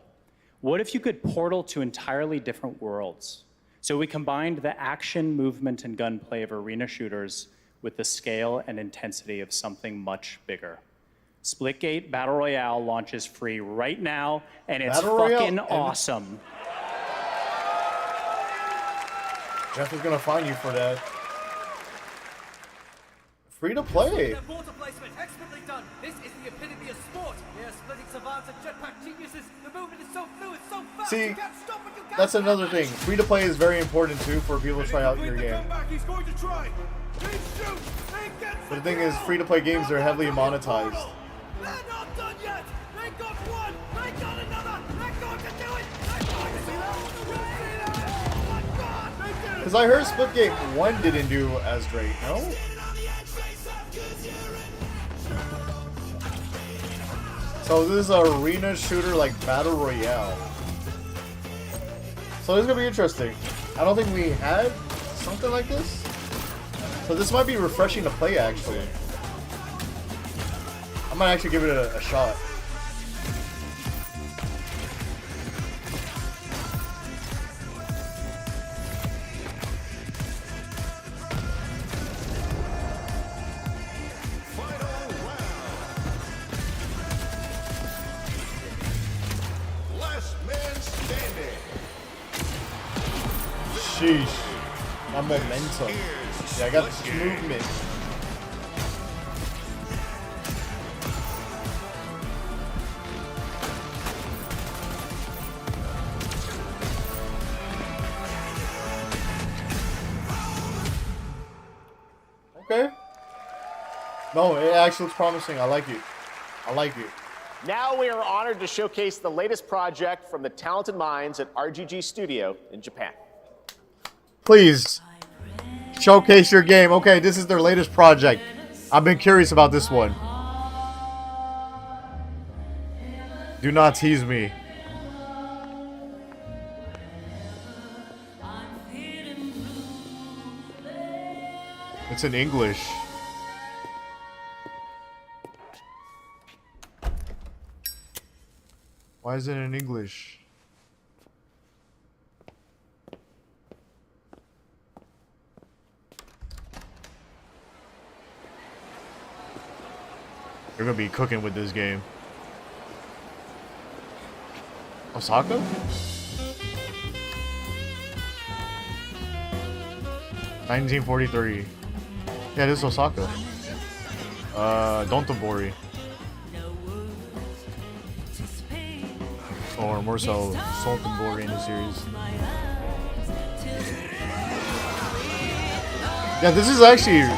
What if you could portal to entirely different worlds? So we combined the action, movement, and gunplay of arena shooters with the scale and intensity of something much bigger. Splitgate Battle Royale launches free right now, and it's Battle Royale fucking and- awesome. Jeff is gonna find you for that. Free to play. Water placement, expertly done. This is the epitome of sport. We are splitting savants and jetpack geniuses. The movement is so fluid, so fast. See, you can't stop it, you can't that's stop another it. thing. Free to play is very important too for people to try out your game. He's going to try. He shoots. He gets But the thing is, free to play games are heavily monetized. They're not done yet. They got one. They got another. They're going to do it. They're going to see that. Oh my God. They did it. Because I heard Splitgate 1 didn't do as great, no? So this is an arena shooter like Battle Royale. So this is going to be interesting. I don't think we had something like this. So this might be refreshing to play actually. I might actually give it a shot. Last man standing. Sheesh. My momentum. Yeah, I got this movement. Okay. No, it actually looks promising. I like it. I like it. Now we are honored to showcase the latest project from the talented minds at RGG Studio in Japan. Please showcase your game. Okay, this is their latest project. I've been curious about this one. Do not tease me. It's in English. Why is it in English? You're gonna be cooking with this game. Osaka? $1943. Yeah, this is Osaka. Dontabori. Or more so, Sultanbori in the series. Yeah, this is actually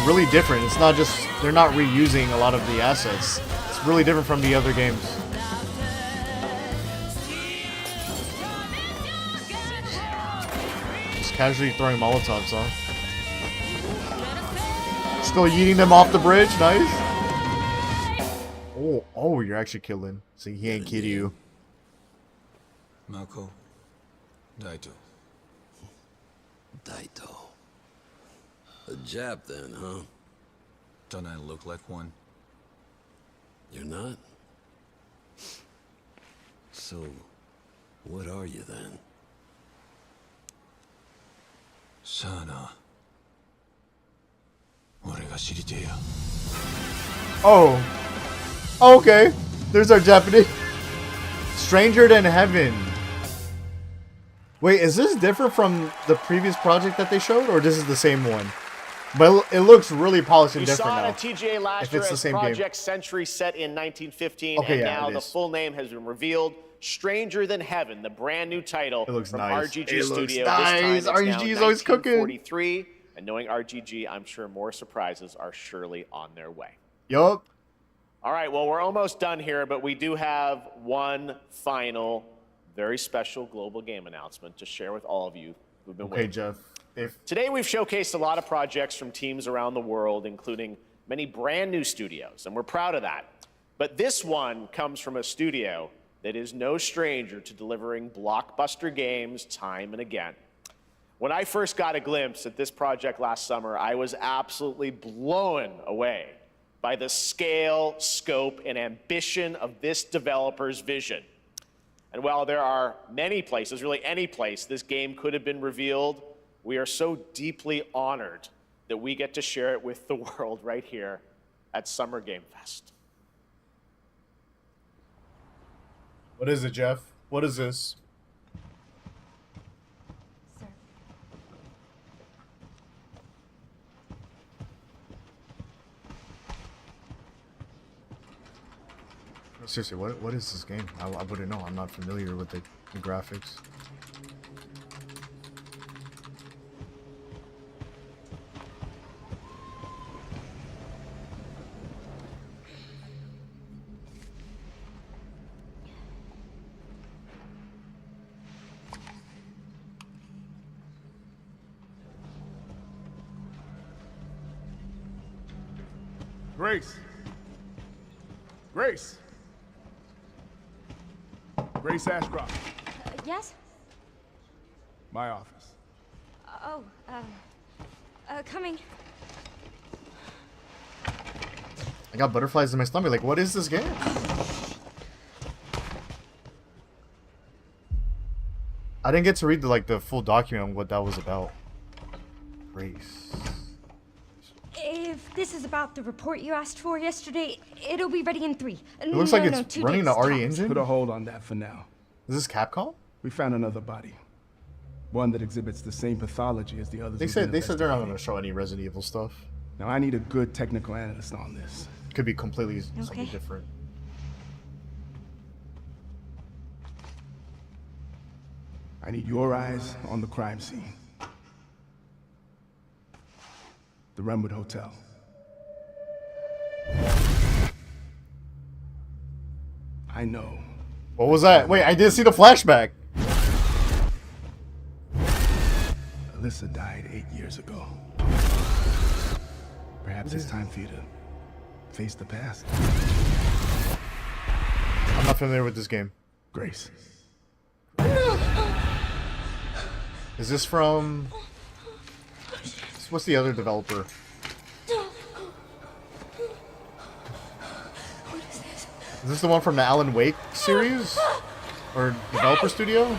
really different. It's not just, they're not reusing a lot of the assets. It's really different from the other games. Just casually throwing Molotovs, huh? Still yeeting them off the bridge, nice. Oh, you're actually killing. See, he ain't kidding you. Mako. Daito. Daito. A Jap then, huh? Don't I look like one? You're not? So, what are you then? Sana. Oh. Okay. There's our Japanese. Stranger Than Heaven. Wait, is this different from the previous project that they showed, or this is the same one? But it looks really polished and different now. You saw it at TGA last year as Project Century set in 1915, and now the full name has been revealed. Stranger Than Heaven, the brand new title from RGG Studio. Nice. RGG is always cooking. 43, and knowing RGG, I'm sure more surprises are surely on their way. Yup. All right, well, we're almost done here, but we do have one final, very special global game announcement to share with all of you who've been waiting. Jeff. Today, we've showcased a lot of projects from teams around the world, including many brand new studios, and we're proud of that. But this one comes from a studio that is no stranger to delivering blockbuster games time and again. When I first got a glimpse at this project last summer, I was absolutely blown away by the scale, scope, and ambition of this developer's vision. And while there are many places, really any place, this game could have been revealed, we are so deeply honored that we get to share it with the world right here at Summer Game Fest. What is it, Jeff? What is this? Seriously, what is this game? I wouldn't know. I'm not familiar with the graphics. Grace. Grace. Grace Ashcroft. Yes? My office. Oh, coming. I got butterflies in my stomach. Like, what is this game? I didn't get to read the full document on what that was about. Grace. If this is about the report you asked for yesterday, it'll be ready in 3. It looks like it's running the RE engine. Put a hold on that for now. Is this Capcom? We found another body. One that exhibits the same pathology as the others. They said they're not going to show any Resident Evil stuff. Now I need a good technical analyst on this. Could be completely something different. I need your eyes on the crime scene. The Renwood Hotel. I know. What was that? Wait, I didn't see the flashback. Alyssa died 8 years ago. Perhaps it's time for you to face the past. I'm not familiar with this game. Grace. Is this from What's the other developer? Is this the one from the Alan Wake series? Or developer studio?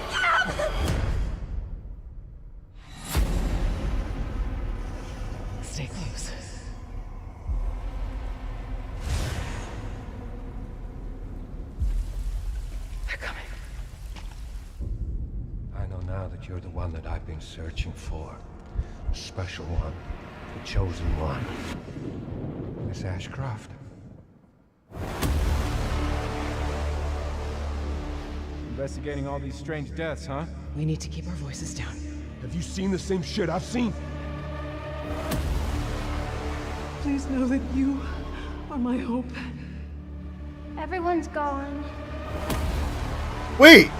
Stay close. They're coming. I know now that you're the one that I've been searching for. The special one. The chosen one. Miss Ashcroft. Investigating all these strange deaths, huh? We need to keep our voices down. Have you seen the same shit I've seen? Please know that you are my hope. Everyone's gone. Wait!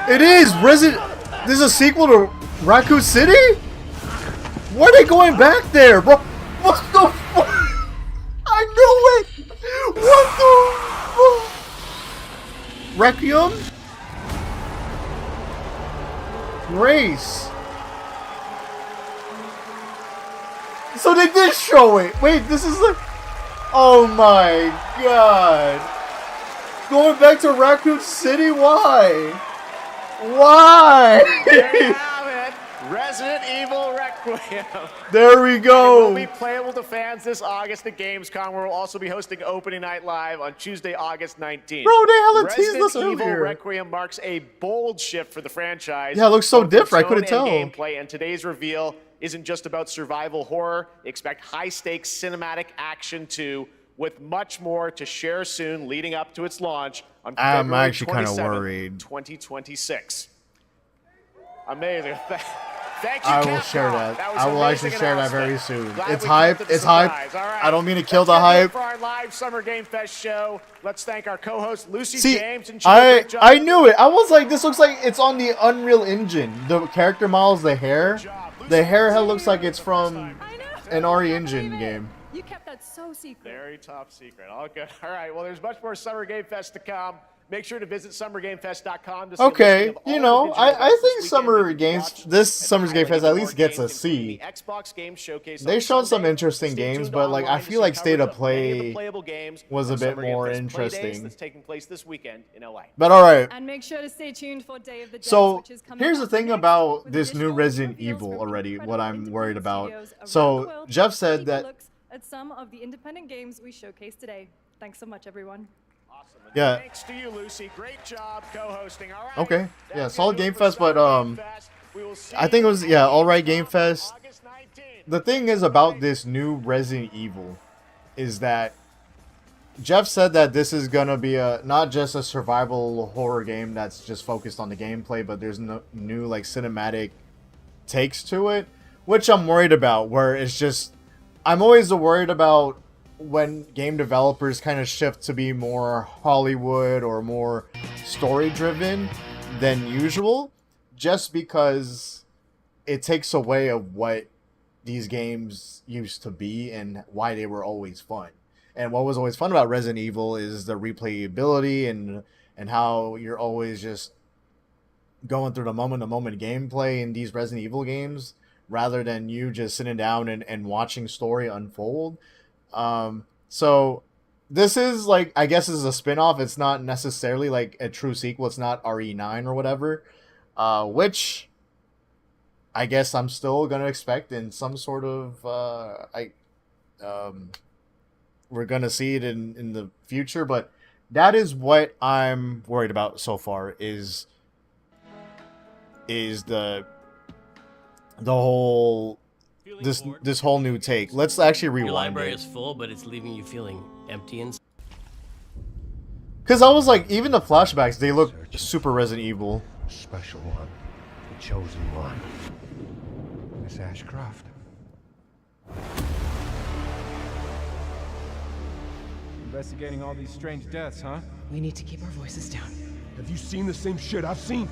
It is! This is a sequel to Raccoon City? Why are they going back there, bro? What the fuck? I knew it! What the fuck? Requiem? Grace. So they did show it. Wait, this is like... Oh my god. Going back to Raccoon City? Why? Why? There you have it. Resident Evil Requiem. There we go. It will be playable to fans this August at Gamescom, where we'll also be hosting Opening Night Live on Tuesday, August 19th. Bro, they hella teased Resident us Evil earlier. Requiem marks a bold shift for the franchise. Yeah, it looks so both in different. I couldn't tone tell. and gameplay, and today's reveal isn't just about survival horror. Expect high-stakes cinematic action too, with much more to share soon, leading up to its launch on I'm February actually kind of 27th, worried. 2026. Amazing. Thank you, I will Capcom. share that. Was I will an actually amazing share that announcement. very soon. Glad It's we hype. kept it a It's hype. surprise. All right. I don't mean to kill the Let's get hype. it for our live Summer Game Fest show. Let's thank our co-host Lucy See, James and she did a great job. I knew it. I was like, this looks like it's on the Unreal Engine. The character models, the hair looks like it's from an RE Engine game. You kept that so secret. Very top secret. All good. All right. Well, there's much more Summer Game Fest to come. Make sure to visit summergamefest.com to see a listing Okay, of all you the know, digital I events think this weekend Summer you can Games, watch this and Summer's Game Fest highlighting at more least gets a games, including C. the Xbox Game Showcase They on showed some Sunday. interesting Stay games, tuned but like I online to feel see like State of coverage many of the Play playable games was a at bit Summer Game more Fest Play Days interesting. that's taking place this weekend in LA. But alright. And make sure to stay tuned for Day of the Dead, So which is coming here's the up thing next about with this new additional Resident reveals Evil from already, what I'm incredible worried about. studios around the So world, Jeff said taking that looks at some of the independent games we showcased today. Thanks so much, everyone. Yeah. Thanks to you, Lucy. Great job co-hosting. All right. Okay. Yeah, solid Game Fest, but I think it was alright Game Fest. The thing is about this new Resident Evil is that Jeff said that this is gonna be not just a survival horror game that's just focused on the gameplay, but there's no new like cinematic takes to it, which I'm worried about. Where it's just, I'm always worried about when game developers kind of shift to be more Hollywood or more story driven than usual, just because it takes away of what these games used to be and why they were always fun. And what was always fun about Resident Evil is the replayability and how you're always just going through the moment-to-moment gameplay in these Resident Evil games, rather than you just sitting down and watching story unfold. So this is like, I guess this is a spin-off. It's not necessarily like a true sequel. It's not RE9 or whatever, which I guess I'm still gonna expect in some sort of we're gonna see it in the future. But that is what I'm worried about so far, is the whole this whole new take. Let's actually rewind Your library it. is full, but it's leaving you feeling empty inside. Because I was like, even the flashbacks, they look super Resident Evil. Special one. The chosen one. Miss Ashcroft. Investigating all these strange deaths, huh? We need to keep our voices down. Have you seen the same shit I've seen?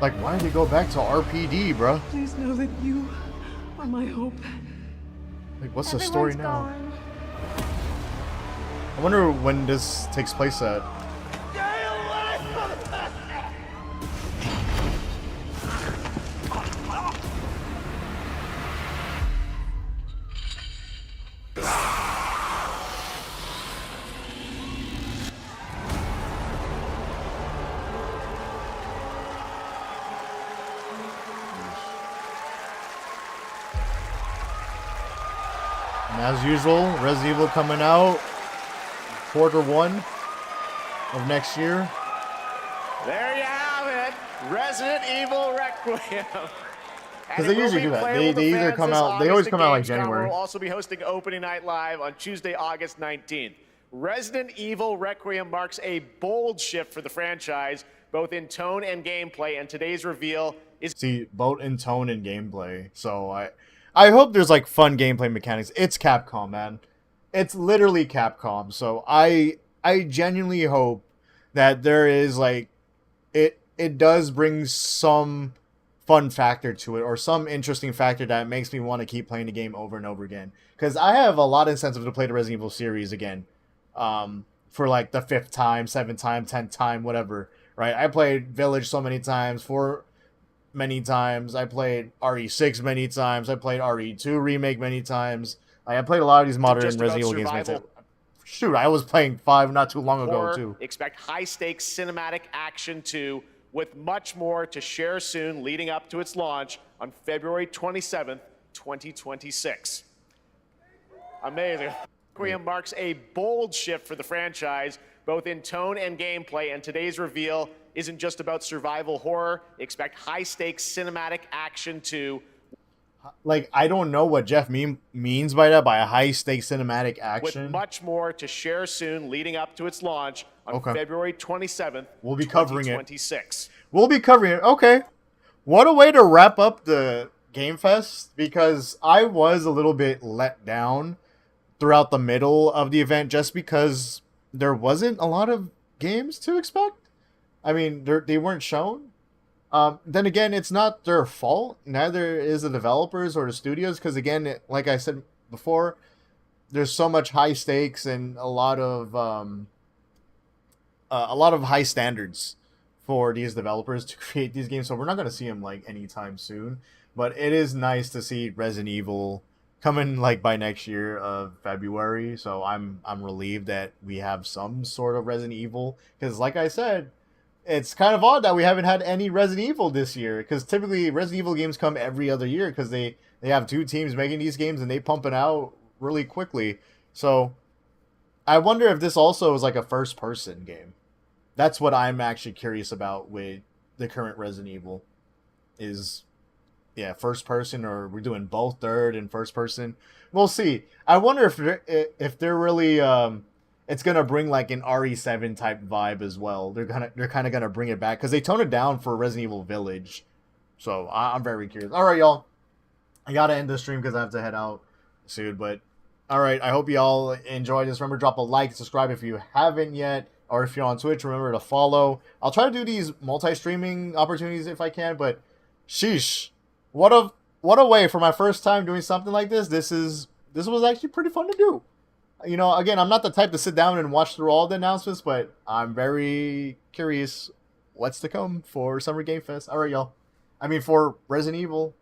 Like, why did they go back to RPD, bruh? Please know that you are my hope. Like, what's the story Everyone's now? gone. I wonder when this takes place at. as usual, Resident Evil coming out Q1 of next year. There you have it, Resident Evil Requiem. Because they usually do that. They either come out, they always come out like January. We'll also be hosting Opening Night Live on Tuesday, August 19th. Resident Evil Requiem marks a bold shift for the franchise, both in tone and gameplay, and today's reveal is... See, both in tone and gameplay. So I hope there's like fun gameplay mechanics. It's Capcom, man. It's literally Capcom. So I genuinely hope that there is like, it does bring some fun factor to it, or some interesting factor that makes me want to keep playing the game over and over again. Because I have a lot of incentive to play the Resident Evil series again, for like the 5th time, 7th time, 10th time, whatever. Right? I played Village so many times, 4 many times. I played RE6 many times. I played RE2 remake many times. I played a lot of these modern Resident Evil games many times. Shoot, I was playing 5 not too long ago too. Expect high-stakes cinematic action 2, with much more to share soon, leading up to its launch on February 27th, 2026. Amazing. Requiem marks a bold shift for the franchise, both in tone and gameplay, and today's reveal isn't just about survival horror. Expect high-stakes cinematic action 2. Like, I don't know what Geoff means by that, by a high-stakes cinematic action. With much more to share soon, leading up to its launch on February 27th, we'll be covering 2026. We'll be covering it. Okay. What a way to wrap up the Game Fest, because I was a little bit let down throughout the middle of the event just because there wasn't a lot of games to expect. I mean, they weren't shown. Then again, it's not their fault. Neither is the developers or the studios, because again, like I said before, there's so much high stakes and a lot of high standards for these developers to create these games. So we're not going to see them like anytime soon. But it is nice to see Resident Evil coming like by next year of February. So I'm relieved that we have some sort of Resident Evil, because like I said, it's kind of odd that we haven't had any Resident Evil this year, because typically Resident Evil games come every other year because they have 2 teams making these games and they pump it out really quickly. So I wonder if this also is like a first-person game. That's what I'm actually curious about with the current Resident Evil. Is, yeah, first-person, or we're doing both third and first-person. We'll see. I wonder if they're really... it's gonna bring like an RE7 type vibe as well. They're kind of gonna bring it back, because they toned it down for Resident Evil Village. So I'm very curious. All right, y'all. I gotta end the stream because I have to head out soon. But all right, I hope y'all enjoyed this. Remember, drop a like and subscribe if you haven't yet, or if you're on Twitch, remember to follow. I'll try to do these multi-streaming opportunities if I can. But sheesh, what a way for my first time doing something like this. This was actually pretty fun to do. You know, again, I'm not the type to sit down and watch through all the announcements, but I'm very curious what's to come for Summer Game Fest. All right, y'all. I mean, for Resident Evil.